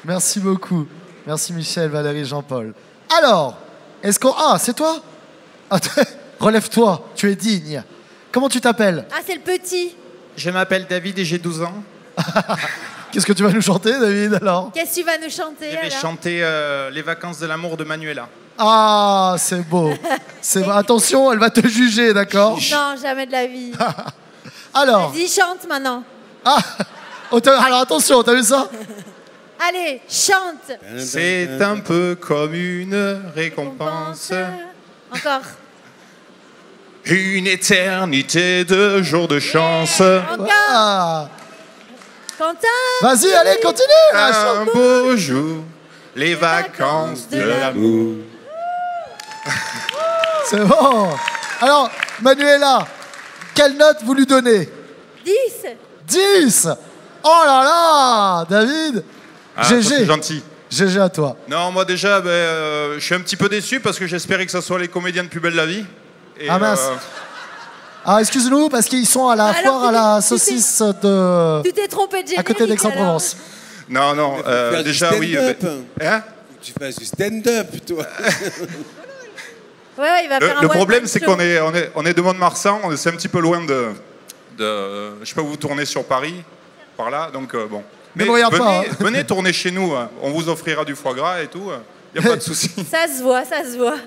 [SPEAKER 1] Merci beaucoup. Merci Michel, Valérie, Jean-Paul. Alors, est-ce qu'on... Ah, c'est toi? Relève-toi, tu es digne. Comment tu t'appelles?
[SPEAKER 3] Ah, c'est le petit.
[SPEAKER 12] Je m'appelle David et j'ai 12 ans.
[SPEAKER 1] Qu'est-ce que tu vas nous chanter, David, alors?
[SPEAKER 3] Qu'est-ce que tu vas nous chanter?
[SPEAKER 12] Je vais chanter Les vacances de l'amour de Manuela.
[SPEAKER 1] Ah, c'est beau. C'est beau. Attention, elle va te juger, d'accord?
[SPEAKER 3] Non, jamais de la vie.
[SPEAKER 1] Alors.
[SPEAKER 3] Vas-y, chante maintenant.
[SPEAKER 1] Ah, alors attention, t'as vu ça?
[SPEAKER 3] Allez, chante.
[SPEAKER 12] C'est un peu comme une récompense.
[SPEAKER 3] Encore.
[SPEAKER 12] Une éternité de jours de chance.
[SPEAKER 1] Ah.
[SPEAKER 3] Quentin.
[SPEAKER 1] Vas-y, allez, continue.
[SPEAKER 12] Un beau jour, les vacances de l'amour.
[SPEAKER 1] C'est bon. Alors, Manuela, quelle note vous lui donnez?
[SPEAKER 3] 10.
[SPEAKER 1] 10. Oh là là, David. GG.
[SPEAKER 12] C'est gentil.
[SPEAKER 1] GG à toi.
[SPEAKER 12] Non, moi déjà, je suis un petit peu déçu parce que j'espérais que ça soit les comédiens de Plus belle la vie. Et,
[SPEAKER 1] ah mince. Ah, excuse-nous, parce qu'ils sont à la foire à la saucisse de...
[SPEAKER 3] Tu t'es trompé de générique,
[SPEAKER 1] à côté d'Aix-en-Provence.
[SPEAKER 12] Non, non, déjà, oui.
[SPEAKER 2] Hein? Tu fasses du stand-up, toi.
[SPEAKER 3] Ouais, il va faire un
[SPEAKER 12] le problème,
[SPEAKER 3] one-man
[SPEAKER 12] c'est
[SPEAKER 3] show.
[SPEAKER 12] qu'on est de Mont-de-Marsan, c'est un petit peu loin de... Je sais pas, vous tournez sur Paris, par là, donc bon. Mais
[SPEAKER 1] ne me regarde pas, hein.
[SPEAKER 12] venez tourner chez nous, hein. On vous offrira du foie gras et tout, il n'y a pas de souci.
[SPEAKER 3] Ça se voit, ça se voit.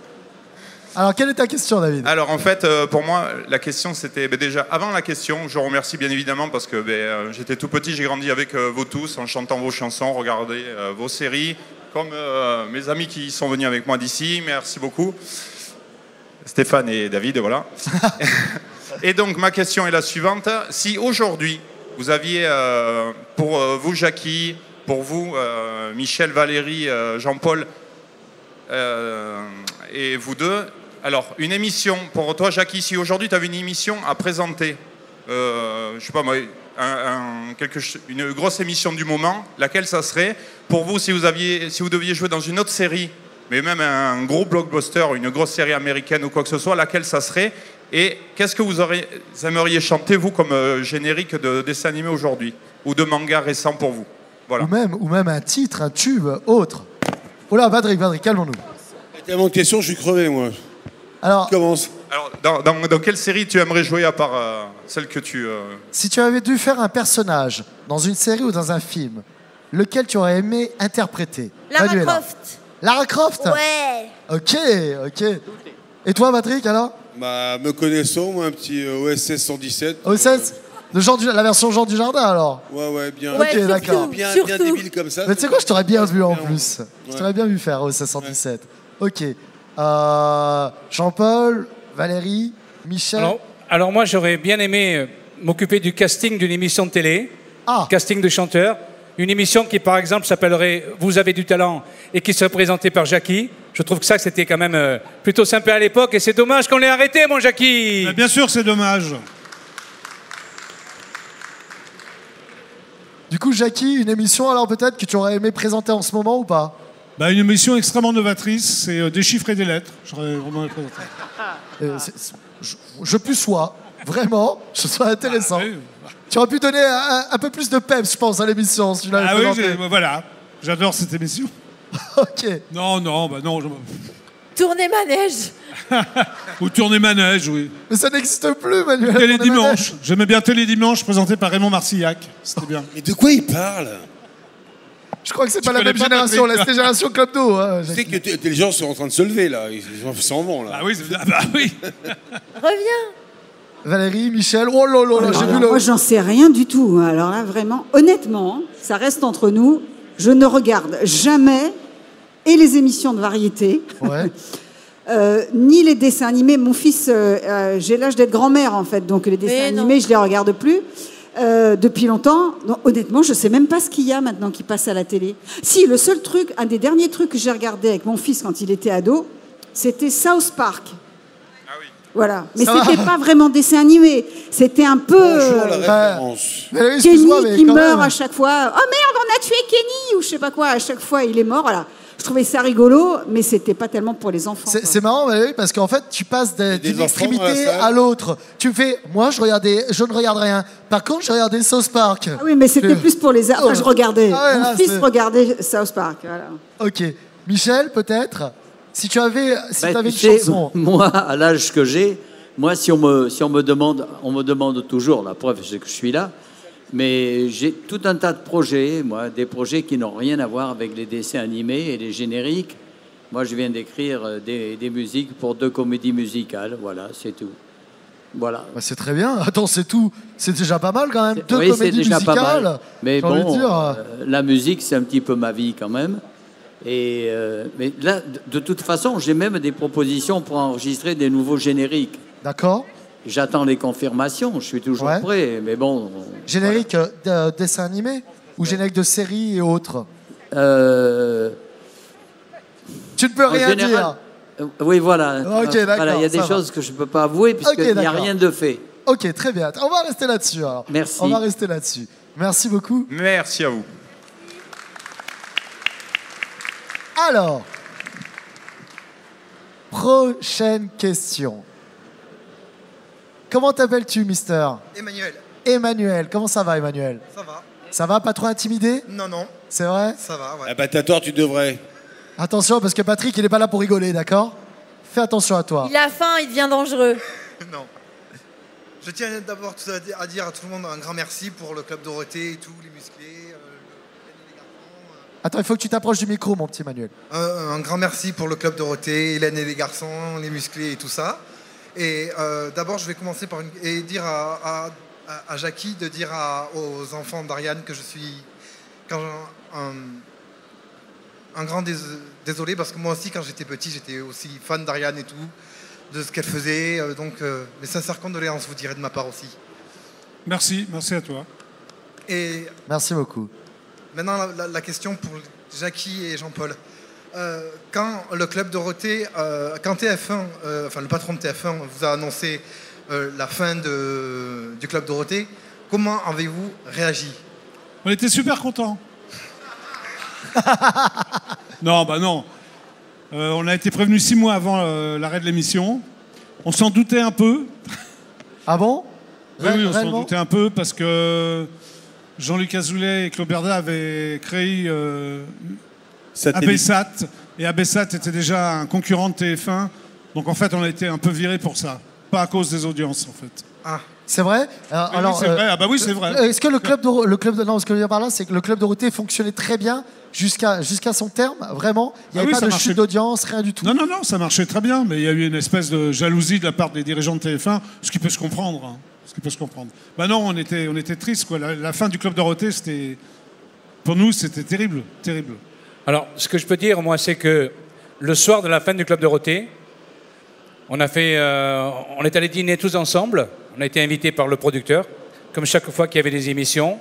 [SPEAKER 1] Alors, quelle est ta question, David?
[SPEAKER 12] Alors, en fait, pour moi, la question, c'était déjà avant la question. Je vous remercie bien évidemment parce que j'étais tout petit, j'ai grandi avec vous tous en chantant vos chansons, regardez vos séries, comme mes amis qui sont venus avec moi d'ici. Merci beaucoup. Stéphane et David, voilà. Et donc, ma question est la suivante. Si aujourd'hui, vous aviez, pour vous, Jackie, pour vous, Michel, Valérie, Jean-Paul, et vous deux, alors, une émission, pour toi, Jackie, si aujourd'hui tu avais une émission à présenter, je sais pas moi, une grosse émission du moment, laquelle ça serait? Pour vous, si vous deviez jouer dans une autre série, mais même un gros blockbuster, une grosse série américaine ou quoi que ce soit, laquelle ça serait? Et qu'est-ce que vous aimeriez chanter, vous, comme générique de dessin animé aujourd'hui? Ou de manga récent pour vous? Voilà.
[SPEAKER 1] Ou même un titre, un tube, autre. Oh là, Patrick, calmons-nous.
[SPEAKER 2] Il y a tellement de questions, je suis crevé, moi.
[SPEAKER 1] Alors,
[SPEAKER 2] commence.
[SPEAKER 12] Alors, dans quelle série tu aimerais jouer à part celle que tu...
[SPEAKER 1] Si tu avais dû faire un personnage dans une série ou dans un film, lequel tu aurais aimé interpréter?
[SPEAKER 3] Lara
[SPEAKER 1] Manuela.
[SPEAKER 3] Croft.
[SPEAKER 1] Lara Croft?
[SPEAKER 3] Ouais.
[SPEAKER 1] Ok. Et toi, Patrick, alors?
[SPEAKER 2] Bah, me connaissant, moi, un petit OSS 117.
[SPEAKER 1] OSS la version Jean Dujardin, alors?
[SPEAKER 2] Ouais, bien.
[SPEAKER 1] Ok, d'accord.
[SPEAKER 2] Bien débile comme ça.
[SPEAKER 1] Mais tu sais quoi, je t'aurais bien vu en plus. Je t'aurais bien vu faire OSS 117. Ok. Jean-Paul, Valérie, Michel.
[SPEAKER 8] Alors moi, j'aurais bien aimé m'occuper du casting d'une émission de télé, casting de chanteurs, une émission qui, par exemple, s'appellerait « Vous avez du talent » et qui serait présentée par Jackie. Je trouve que ça, c'était quand même plutôt sympa à l'époque et c'est dommage qu'on l'ait arrêté, mon Jackie.
[SPEAKER 6] Bien sûr, c'est dommage.
[SPEAKER 1] Du coup, Jackie, une émission, alors peut-être, que tu aurais aimé présenter en ce moment ou pas?
[SPEAKER 6] Une émission extrêmement novatrice, c'est des chiffres et des lettres. J'aurais vraiment aimé présenter.
[SPEAKER 1] Je plus sois, vraiment, ce serait intéressant. Oui. Tu aurais pu donner un peu plus de peps, je pense, à l'émission, si tu l'avais présenté.
[SPEAKER 6] Oui, voilà. J'adore cette émission.
[SPEAKER 1] Ok.
[SPEAKER 6] Non.
[SPEAKER 3] Tournée manège.
[SPEAKER 6] Ou tournée manège, oui.
[SPEAKER 1] Mais ça n'existe plus, Manuel.
[SPEAKER 6] Télédimanche. J'aimais bien Télédimanche, présenté par Raymond Marcillac. C'était bien.
[SPEAKER 2] Mais de quoi il parle?
[SPEAKER 1] Je crois que c'est pas la même génération, là, c'était génération Club d'eau. Hein,
[SPEAKER 2] tu sais que les gens sont en train de se lever, là. Ils s'en vont, là.
[SPEAKER 6] Ah oui.
[SPEAKER 3] Reviens.
[SPEAKER 1] Valérie, Michel, oh là, j'ai vu le...
[SPEAKER 11] Moi, j'en sais rien du tout. Alors là, vraiment, honnêtement, ça reste entre nous. Je ne regarde jamais et les émissions de variété.
[SPEAKER 1] Ouais.
[SPEAKER 11] ni les dessins animés. Mon fils, j'ai l'âge d'être grand-mère en fait, donc les dessins animés, je les regarde plus depuis longtemps. Donc, honnêtement, je sais même pas ce qu'il y a maintenant qui passe à la télé. Si, le seul truc, un des derniers trucs que j'ai regardé avec mon fils quand il était ado, c'était South Park. Voilà, mais c'était pas vraiment dessin animé. C'était un peu Kenny qui meurt à chaque fois. Oh merde, on a tué Kenny ou je sais pas quoi. À chaque fois, il est mort. Voilà. Je trouvais ça rigolo, mais c'était pas tellement pour les enfants.
[SPEAKER 1] C'est marrant, Valérie, parce qu'en fait, tu passes d'une extrémité à l'autre. Tu me fais, moi, je ne regarde rien. Par contre, je regardais South Park.
[SPEAKER 11] Ah oui, mais c'était plus pour les. Enfin, je regardais. Mon fils regardait South Park. Voilà.
[SPEAKER 1] Ok, Michel, peut-être. Si tu avais une chanson.
[SPEAKER 7] Moi, à l'âge que j'ai, moi, si on me demande toujours, la preuve, c'est que je suis là, mais j'ai tout un tas de projets, moi, des projets qui n'ont rien à voir avec les dessins animés et les génériques. Moi, je viens d'écrire des musiques pour 2 comédies musicales, voilà, c'est tout. Voilà.
[SPEAKER 1] Bah, c'est très bien. Attends, c'est tout. C'est déjà pas mal quand même. 2
[SPEAKER 7] oui,
[SPEAKER 1] comédies
[SPEAKER 7] déjà
[SPEAKER 1] musicales.
[SPEAKER 7] Pas mal. Mais bon,
[SPEAKER 1] dire...
[SPEAKER 7] la musique, c'est un petit peu ma vie quand même. Et mais là, de toute façon, j'ai même des propositions pour enregistrer des nouveaux génériques.
[SPEAKER 1] D'accord.
[SPEAKER 7] J'attends les confirmations, je suis toujours prêt, mais bon...
[SPEAKER 1] Générique de dessin animé ou générique de série et autres Tu ne peux rien dire.
[SPEAKER 7] Oui, voilà.
[SPEAKER 1] Ok, d'accord.
[SPEAKER 7] Voilà, il y a des choses que je ne peux pas avouer puisqu'il n'y a rien de fait.
[SPEAKER 1] Ok, très bien. On va rester là-dessus alors.
[SPEAKER 7] Merci.
[SPEAKER 1] On va rester là-dessus. Merci beaucoup.
[SPEAKER 12] Merci à vous.
[SPEAKER 1] Alors, prochaine question. Comment t'appelles-tu, mister?
[SPEAKER 13] Emmanuel.
[SPEAKER 1] Emmanuel. Comment ça va, Emmanuel?
[SPEAKER 13] Ça va.
[SPEAKER 1] Ça va? Pas trop intimidé?
[SPEAKER 13] Non, non.
[SPEAKER 1] C'est vrai?
[SPEAKER 13] Ça va, ouais.
[SPEAKER 2] Ah bah t'as tort, tu devrais.
[SPEAKER 1] Attention, parce que Patrick, il n'est pas là pour rigoler, d'accord? Fais attention à toi.
[SPEAKER 3] Il a faim, il devient dangereux.
[SPEAKER 13] Non. Je tiens d'abord à dire à tout le monde un grand merci pour le Club Dorothée et tout, les musclés, les garçons.
[SPEAKER 1] Attends, il faut que tu t'approches du micro, mon petit Emmanuel.
[SPEAKER 13] Un grand merci pour le Club Dorothée, Hélène et les garçons, les musclés et tout ça. Et d'abord, je vais commencer par dire à Jackie de dire aux enfants d'Ariane que je suis un grand désolé, parce que moi aussi, quand j'étais petit, j'étais aussi fan d'Ariane et tout, de ce qu'elle faisait. Donc, mes sincères condoléances, vous direz de ma part aussi.
[SPEAKER 6] Merci à toi.
[SPEAKER 13] Et
[SPEAKER 1] merci beaucoup.
[SPEAKER 13] Maintenant, la question pour Jackie et Jean-Paul. Quand le Club Dorothée, quand TF1, enfin le patron de TF1 vous a annoncé la fin du Club Dorothée, comment avez-vous réagi?
[SPEAKER 6] On était super contents. Non, bah non. On a été prévenus 6 mois avant l'arrêt de l'émission. On s'en doutait un peu.
[SPEAKER 1] Ah bon?
[SPEAKER 6] Oui, on s'en doutait un peu parce que Jean-Luc Azoulay et Claude Berda avaient créé ABSAT. Et ABSAT était déjà un concurrent de TF1. Donc en fait, on a été un peu virés pour ça. Pas à cause des audiences, en fait.
[SPEAKER 13] Ah.
[SPEAKER 1] C'est vrai?
[SPEAKER 6] Alors, oui, c'est vrai. Ah bah oui, c'est vrai.
[SPEAKER 1] Est-ce que non, ce que je veux dire par là, c'est que le Club Dorothée fonctionnait très bien jusqu'à son terme, vraiment? Il n'y avait pas de chute d'audience, rien du tout?
[SPEAKER 6] Non, ça marchait très bien, mais il y a eu une espèce de jalousie de la part des dirigeants de TF1, ce qui peut se comprendre. Hein, ce qui peut se comprendre. Bah non, on était tristes, quoi. La fin du Club Dorothée, c'était... Pour nous, c'était terrible, terrible.
[SPEAKER 8] Alors, ce que je peux dire, moi, c'est que le soir de la fin du Club Dorothée, on est allés dîner tous ensemble. On a été invités par le producteur, comme chaque fois qu'il y avait des émissions.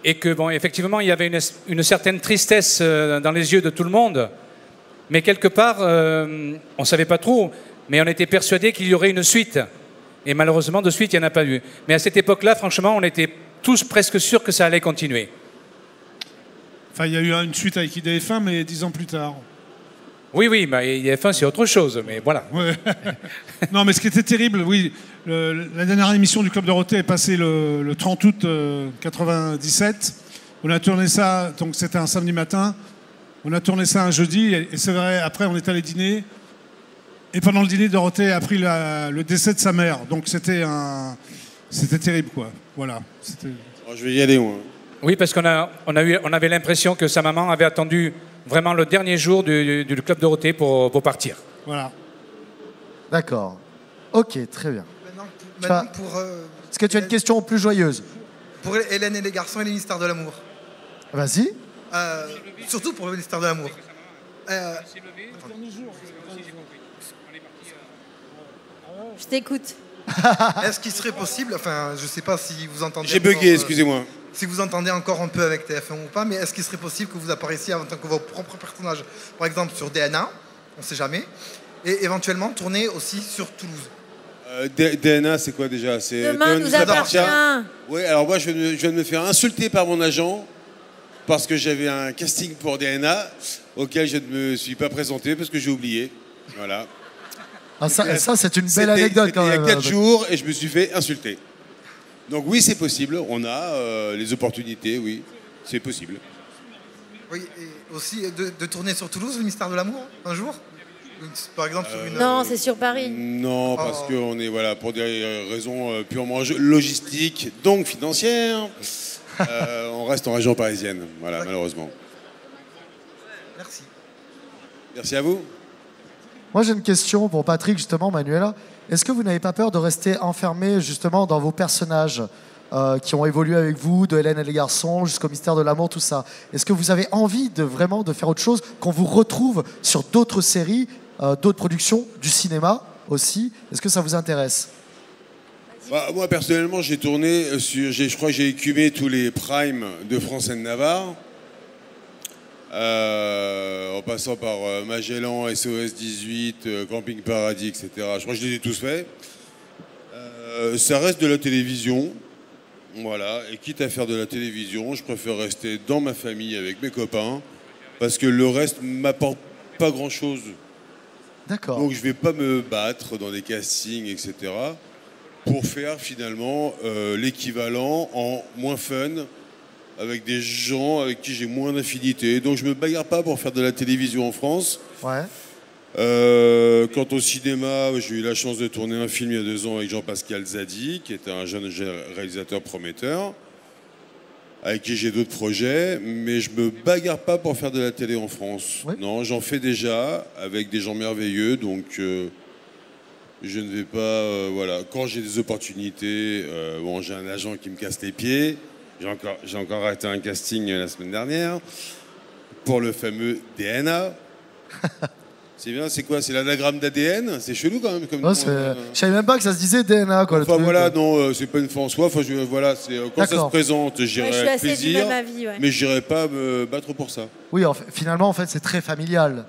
[SPEAKER 8] Et que, bon, effectivement, il y avait une certaine tristesse dans les yeux de tout le monde. Mais quelque part, on ne savait pas trop, mais on était persuadés qu'il y aurait une suite. Et malheureusement, de suite, il n'y en a pas eu. Mais à cette époque-là, franchement, on était tous presque sûrs que ça allait continuer.
[SPEAKER 6] Enfin, il y a eu une suite avec IDF1, mais 10 ans plus tard.
[SPEAKER 8] Oui, mais IDF1, c'est autre chose, mais voilà.
[SPEAKER 6] Ouais. Non, mais ce qui était terrible, oui, la dernière émission du Club Dorothée est passée le 30 août 97. On a tourné ça, donc c'était un samedi matin. On a tourné ça un jeudi, et c'est vrai, après on est allé dîner. Et pendant le dîner, Dorothée a appris le décès de sa mère. Donc c'était terrible, quoi. Voilà.
[SPEAKER 2] Je vais y aller, moi.
[SPEAKER 8] Oui, parce qu'on avait l'impression que sa maman avait attendu vraiment le dernier jour du Club Dorothée pour partir.
[SPEAKER 6] Voilà.
[SPEAKER 1] D'accord. Ok, très bien.
[SPEAKER 13] Maintenant pour...
[SPEAKER 1] Est-ce que tu as une question plus joyeuse?
[SPEAKER 13] Pour Hélène et les garçons et les mystères de l'amour.
[SPEAKER 1] Vas-y.
[SPEAKER 13] Surtout pour le ministère de l'amour.
[SPEAKER 3] Je t'écoute.
[SPEAKER 13] Est-ce qu'il serait possible, enfin, je ne sais pas si vous entendez.
[SPEAKER 2] J'ai bugué, excusez-moi.
[SPEAKER 13] Si vous entendez encore un peu avec TF1 ou pas, mais est-ce qu'il serait possible que vous apparaissiez en tant que vos propres personnages, par exemple sur DNA, on ne sait jamais, et éventuellement tourner aussi sur Toulouse?
[SPEAKER 2] DNA, c'est quoi déjà?
[SPEAKER 3] Demain nous appartient.
[SPEAKER 2] Oui, alors moi, je viens de me faire insulter par mon agent parce que j'avais un casting pour DNA auquel je ne me suis pas présenté parce que j'ai oublié. Voilà.
[SPEAKER 1] Ah, ça c'est une belle anecdote quand même.
[SPEAKER 2] Il y a 4 jours et je me suis fait insulter. Donc oui, c'est possible. On a les opportunités, oui, c'est possible.
[SPEAKER 13] Oui, et aussi de tourner sur Toulouse, le mystère de l'amour, un jour? Par exemple sur une...
[SPEAKER 3] Non, c'est sur Paris.
[SPEAKER 2] Non, parce qu'on est, voilà, pour des raisons purement logistiques, donc financières, on reste en région parisienne, voilà, malheureusement.
[SPEAKER 13] Merci.
[SPEAKER 2] Merci à vous.
[SPEAKER 1] Moi, j'ai une question pour Patrick, justement, Manuela. Est-ce que vous n'avez pas peur de rester enfermé, justement, dans vos personnages qui ont évolué avec vous, de Hélène et les garçons, jusqu'au mystère de l'amour, tout ça? Est-ce que vous avez envie de vraiment de faire autre chose, qu'on vous retrouve sur d'autres séries, d'autres productions, du cinéma aussi? Est-ce que ça vous intéresse?
[SPEAKER 2] Moi, personnellement, j'ai tourné sur... Je crois que j'ai écumé tous les primes de France et de Navarre. En passant par Magellan, SOS 18, Camping Paradis, etc. Je crois que je les ai tous faits. Ça reste de la télévision. Voilà. Et quitte à faire de la télévision, je préfère rester dans ma famille avec mes copains parce que le reste m'apporte pas grand-chose.
[SPEAKER 1] D'accord.
[SPEAKER 2] Donc je vais pas me battre dans des castings, etc. pour faire finalement l'équivalent en moins fun avec des gens avec qui j'ai moins d'affinité. Donc je me bagarre pas pour faire de la télévision en France.
[SPEAKER 1] Ouais.
[SPEAKER 2] Quant au cinéma, j'ai eu la chance de tourner un film il y a 2 ans avec Jean-Pascal Zadi, qui était un jeune réalisateur prometteur, avec qui j'ai d'autres projets, mais je me bagarre pas pour faire de la télé en France.
[SPEAKER 1] Oui.
[SPEAKER 2] Non, j'en fais déjà avec des gens merveilleux, donc je ne vais pas... voilà, quand j'ai des opportunités, bon, j'ai un agent qui me casse les pieds. J'ai encore raté un casting la semaine dernière pour le fameux DNA. C'est bien, c'est quoi? C'est l'anagramme d'ADN? C'est chelou quand même. Comme
[SPEAKER 1] Je savais même pas que ça se disait DNA. Quoi,
[SPEAKER 2] enfin voilà, non, c'est pas une fin en soi. Enfin, voilà, quand ça se présente, j'irai avec plaisir, mais j'irai pas me battre pour ça.
[SPEAKER 1] Oui, finalement, en fait, c'est très familial.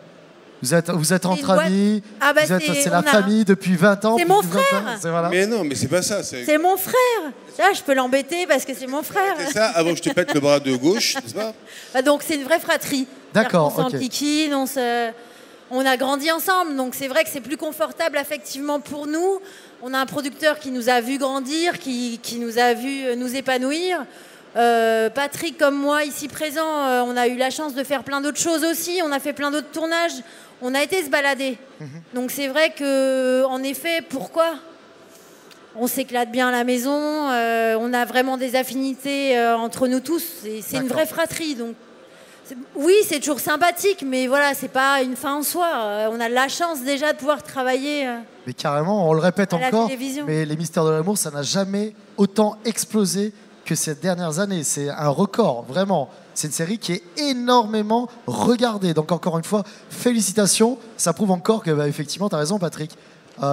[SPEAKER 1] Vous êtes entre amis, c'est la famille depuis 20 ans.
[SPEAKER 3] C'est mon frère.
[SPEAKER 1] Voilà.
[SPEAKER 2] Mais non, mais c'est pas ça.
[SPEAKER 3] C'est mon frère. Là, je peux l'embêter parce que c'est mon frère.
[SPEAKER 2] C'est ça, avant que je te pète le bras de gauche, n'est-ce pas?
[SPEAKER 3] Donc c'est une vraie fratrie.
[SPEAKER 1] D'accord.
[SPEAKER 3] On s'enquiquine, on a grandi ensemble, donc c'est vrai que c'est plus confortable effectivement pour nous. On a un producteur qui nous a vu grandir, qui nous a vu nous épanouir. Patrick comme moi ici présent, on a eu la chance de faire plein d'autres choses aussi. On a fait plein d'autres tournages. On a été se balader. Donc c'est vrai que, en effet, pourquoi? On s'éclate bien à la maison. On a vraiment des affinités entre nous tous. C'est une vraie fratrie. Donc oui, c'est toujours sympathique, mais voilà, c'est pas une fin en soi. On a la chance déjà de pouvoir travailler.
[SPEAKER 1] Mais carrément, on le répète encore. Mais les mystères de l'amour, ça n'a jamais autant explosé que ces dernières années. C'est un record, vraiment. C'est une série qui est énormément regardée. Donc encore une fois, félicitations. Ça prouve encore que, effectivement, tu as raison, Patrick.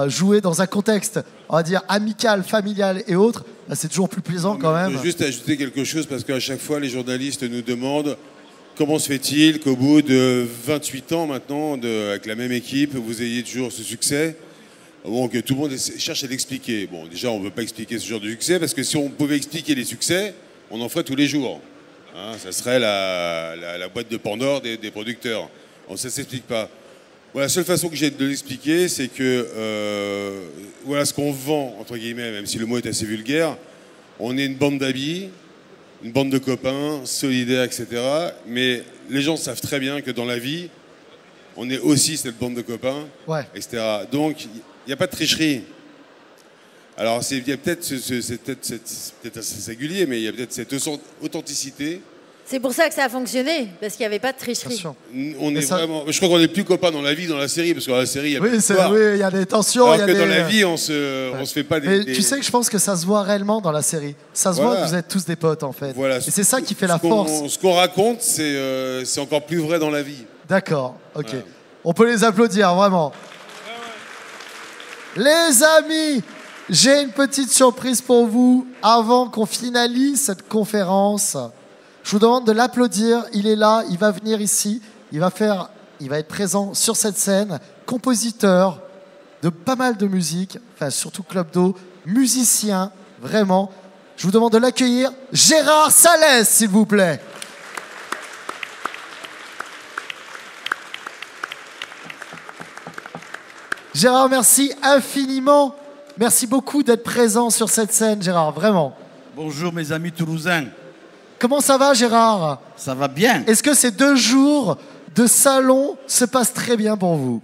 [SPEAKER 1] Jouer dans un contexte, on va dire, amical, familial et autres, c'est toujours plus plaisant quand même.
[SPEAKER 2] Je veux juste ajouter quelque chose, parce qu'à chaque fois, les journalistes nous demandent comment se fait-il qu'au bout de 28 ans maintenant, avec la même équipe, vous ayez toujours ce succès. Bon, que tout le monde cherche à l'expliquer. Bon, déjà, on ne veut pas expliquer ce genre de succès, parce que si on pouvait expliquer les succès, on en ferait tous les jours. Hein, ça serait la boîte de Pandore des producteurs. Bon, ça ne s'explique pas. Voilà, la seule façon que j'ai de l'expliquer, c'est que voilà ce qu'on vend, entre guillemets, même si le mot est assez vulgaire. On est une bande d'amis, une bande de copains, solidaires, etc. Mais les gens savent très bien que dans la vie, on est aussi cette bande de copains, etc. Donc, il n'y a pas de tricherie. Alors, il y a peut-être, c'est peut-être assez singulier, mais il y a peut-être cette authenticité.
[SPEAKER 3] C'est pour ça que ça a fonctionné, parce qu'il n'y avait pas de tricherie.
[SPEAKER 2] On est vraiment, je crois qu'on est plus copains dans la vie, dans la série, parce que dans la série, il y a
[SPEAKER 1] il y a des tensions.
[SPEAKER 2] Alors que dans la vie, on se fait pas des...
[SPEAKER 1] Mais tu sais que je pense que ça se voit réellement dans la série. Ça se voit que vous êtes tous des potes, en fait.
[SPEAKER 2] Voilà.
[SPEAKER 1] Et c'est ça qui fait la force.
[SPEAKER 2] Ce qu'on raconte, c'est encore plus vrai dans la vie.
[SPEAKER 1] D'accord, ok.
[SPEAKER 2] Ouais.
[SPEAKER 1] On peut les applaudir, vraiment. Les amis, j'ai une petite surprise pour vous avant qu'on finalise cette conférence. Je vous demande de l'applaudir. Il est là, il va venir ici. Il va être présent sur cette scène. Compositeur de pas mal de musique, enfin surtout Club Do, musicien, vraiment. Je vous demande de l'accueillir. Gérard Salès, s'il vous plaît. Gérard, merci infiniment. Merci beaucoup d'être présent sur cette scène, Gérard, vraiment.
[SPEAKER 14] Bonjour mes amis toulousains.
[SPEAKER 1] Comment ça va, Gérard?
[SPEAKER 14] Ça va bien.
[SPEAKER 1] Est-ce que ces 2 jours de salon se passent très bien pour vous?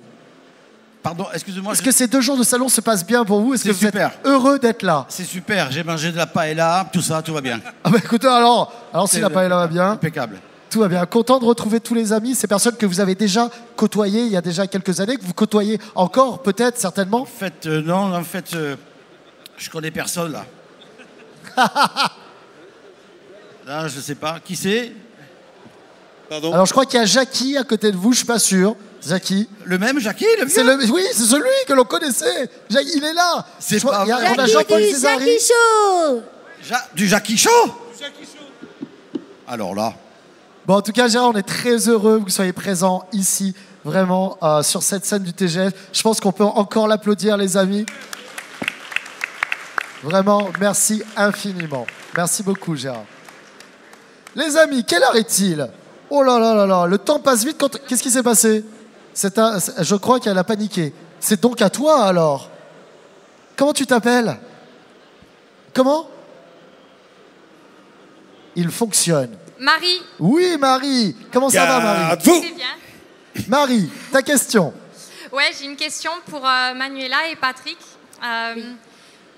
[SPEAKER 14] Pardon, excusez-moi.
[SPEAKER 1] Est-ce que ces 2 jours de salon se passent bien pour vous? Est-ce que vous
[SPEAKER 14] super.
[SPEAKER 1] êtes heureux d'être là?
[SPEAKER 14] C'est super, j'ai mangé de la paella, tout ça, tout va bien.
[SPEAKER 1] Ah bah écoutez, alors si la paella va bien,
[SPEAKER 14] impeccable.
[SPEAKER 1] Tout va bien. Content de retrouver tous les amis, ces personnes que vous avez déjà côtoyées il y a déjà quelques années, que vous côtoyez encore, peut-être, certainement.
[SPEAKER 14] En fait, non, je connais personne là. Là, je sais pas. Qui c'est?
[SPEAKER 2] Pardon?
[SPEAKER 1] Alors, je crois qu'il y a Jackie à côté de vous, je suis pas sûr. Jackie.
[SPEAKER 14] Le même Jackie, le vieux?
[SPEAKER 1] Oui, c'est celui que l'on connaissait. Il est là.
[SPEAKER 14] C'est pas vrai.
[SPEAKER 1] On a Jean-Paul Césari.
[SPEAKER 3] Jackie Show.
[SPEAKER 14] Du Jackie Show? Alors là.
[SPEAKER 1] Bon, en tout cas, Gérard, on est très heureux que vous soyez présent ici, vraiment, sur cette scène du TGF. Je pense qu'on peut encore l'applaudir, les amis. Vraiment, merci infiniment. Merci beaucoup, Gérard. Les amis, quelle heure est-il? Oh là là là là, le temps passe vite. Qu'est-ce qui s'est passé? Je crois qu'elle a paniqué. C'est donc à toi, alors. Comment tu t'appelles? Comment? Il fonctionne.
[SPEAKER 15] Marie.
[SPEAKER 1] Oui, Marie. Comment ça va, Marie?
[SPEAKER 15] Très bien.
[SPEAKER 1] Marie, ta question.
[SPEAKER 15] Ouais, j'ai une question pour Manuela et Patrick.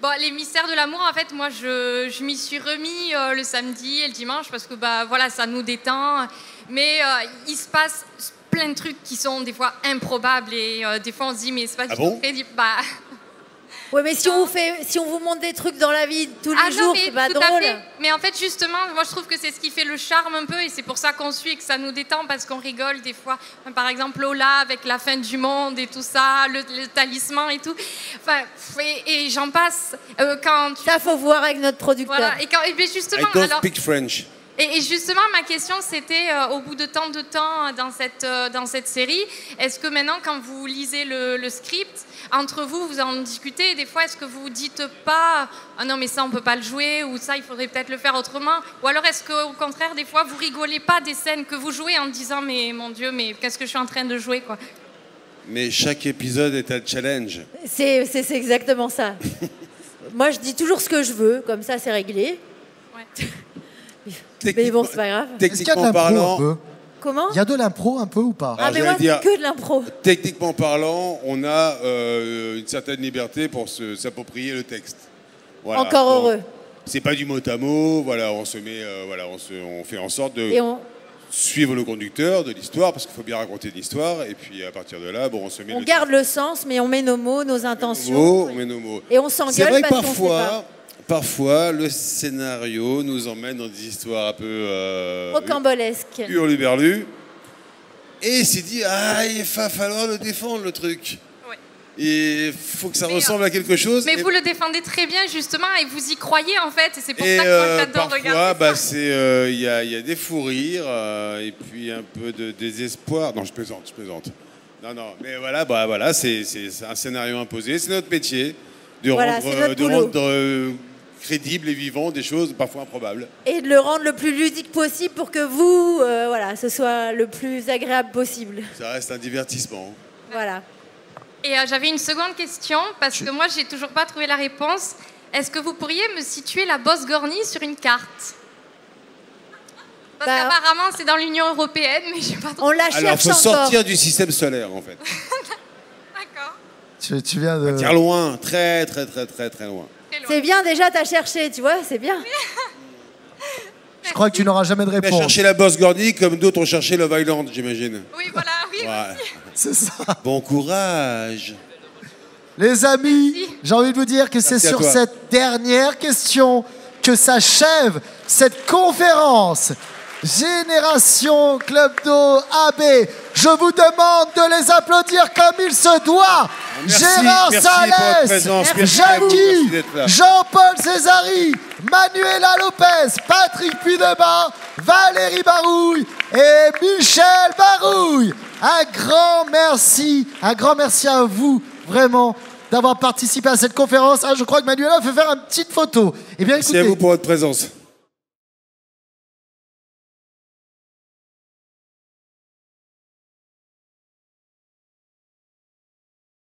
[SPEAKER 15] Bon, les mystères de l'amour, en fait, moi, je m'y suis remis le samedi et le dimanche parce que, voilà, ça nous détend. Mais il se passe plein de trucs qui sont des fois improbables et des fois on se dit, mais c'est pas du tout crédible.
[SPEAKER 3] Ouais, mais si on vous montre des trucs dans la vie tous les jours, c'est pas
[SPEAKER 15] tout à
[SPEAKER 3] drôle.
[SPEAKER 15] fait. Mais en fait, justement, moi, je trouve que c'est ce qui fait le charme un peu, et c'est pour ça qu'on suit et que ça nous détend, parce qu'on rigole des fois. Par exemple, Lola avec la fin du monde et tout ça, le talisman et tout. Enfin, et j'en passe.
[SPEAKER 3] Ça, faut voir avec notre producteur.
[SPEAKER 15] Voilà. Et justement,
[SPEAKER 2] I don't speak French.
[SPEAKER 15] Et justement, ma question, c'était, au bout de tant de temps dans cette série, est-ce que maintenant, quand vous lisez le script, entre vous, vous en discutez, et des fois, est-ce que vous dites pas « Ah non, mais ça, on peut pas le jouer » ou « Ça, il faudrait peut-être le faire autrement » ou alors est-ce qu'au contraire, des fois, vous rigolez pas des scènes que vous jouez en disant « Mais mon Dieu, mais qu'est-ce que je suis en train de jouer ?» quoi.
[SPEAKER 2] Mais chaque épisode est un challenge.
[SPEAKER 3] C'est exactement ça. Moi, je dis toujours ce que je veux, comme ça, c'est réglé.
[SPEAKER 15] Ouais.
[SPEAKER 3] Mais bon, c'est pas grave.
[SPEAKER 2] Techniquement parlant,
[SPEAKER 3] Comment?
[SPEAKER 1] Il y a de l'impro un peu ou pas?
[SPEAKER 3] Ah, mais moi, c'est que de l'impro.
[SPEAKER 2] Techniquement parlant, on a une certaine liberté pour s'approprier le texte. Voilà.
[SPEAKER 3] Encore heureux.
[SPEAKER 2] C'est pas du mot à mot, voilà, on se met, on fait en sorte de suivre le conducteur de l'histoire, parce qu'il faut bien raconter une histoire, et puis à partir de là, bon, on se met.
[SPEAKER 3] On garde le sens, mais on met nos mots, nos intentions.
[SPEAKER 2] On met nos mots.
[SPEAKER 3] Et on s'engueule parce qu'on sait pas.
[SPEAKER 2] Parfois, le scénario nous emmène dans des histoires un peu
[SPEAKER 3] rocambolesques,
[SPEAKER 2] hurluberlues, et il s'est dit il va falloir le défendre, le truc.
[SPEAKER 15] Ouais.
[SPEAKER 2] Et il faut que ça ressemble à quelque chose.
[SPEAKER 15] Mais vous le défendez très bien, justement, et vous y croyez, en fait, et c'est pour ça que moi j'adore regarder
[SPEAKER 2] ça. Il y a des fous rires, et puis un peu de désespoir. Non, je plaisante. Non, mais voilà, c'est un scénario imposé, c'est notre métier de rendre crédible et vivant des choses parfois improbables.
[SPEAKER 3] Et de le rendre le plus ludique possible pour que vous, ce soit le plus agréable possible.
[SPEAKER 2] Ça reste un divertissement.
[SPEAKER 3] Voilà.
[SPEAKER 15] Et j'avais une seconde question, parce que moi, j'ai toujours pas trouvé la réponse. Est-ce que vous pourriez me situer la Bosgornie sur une carte? Parce qu'apparemment, c'est dans l'Union européenne, mais j'ai pas trop...
[SPEAKER 3] On la cherche encore.
[SPEAKER 2] Alors, il faut sortir du système solaire, en fait.
[SPEAKER 15] D'accord.
[SPEAKER 1] Tu viens de...
[SPEAKER 2] Tiens, loin, très loin.
[SPEAKER 3] C'est bien, déjà, t'as cherché, tu vois, c'est bien.
[SPEAKER 1] Je crois que tu n'auras jamais de réponse.
[SPEAKER 2] Tu as cherché la Bosgornie comme d'autres ont cherché Love Island, j'imagine.
[SPEAKER 15] Oui, voilà, oui.
[SPEAKER 2] Ouais.
[SPEAKER 1] C'est ça.
[SPEAKER 2] Bon courage.
[SPEAKER 1] Les amis, j'ai envie de vous dire que c'est sur cette dernière question que s'achève cette conférence Génération Club d'eau AB. Je vous demande de les applaudir comme il se doit.
[SPEAKER 2] Merci,
[SPEAKER 1] Gérard
[SPEAKER 2] merci pour votre
[SPEAKER 1] Salès,
[SPEAKER 2] présence. Merci à vous,
[SPEAKER 1] Jackie,
[SPEAKER 2] merci d'être là.
[SPEAKER 1] Jean-Paul Césari, Manuela Lopez, Patrick Puydebin, Valérie Barouille et Michel Barouille. Un grand merci à vous, vraiment, d'avoir participé à cette conférence. Ah, je crois que Manuela fait faire une petite photo. Eh bien,
[SPEAKER 2] Merci à vous pour votre présence.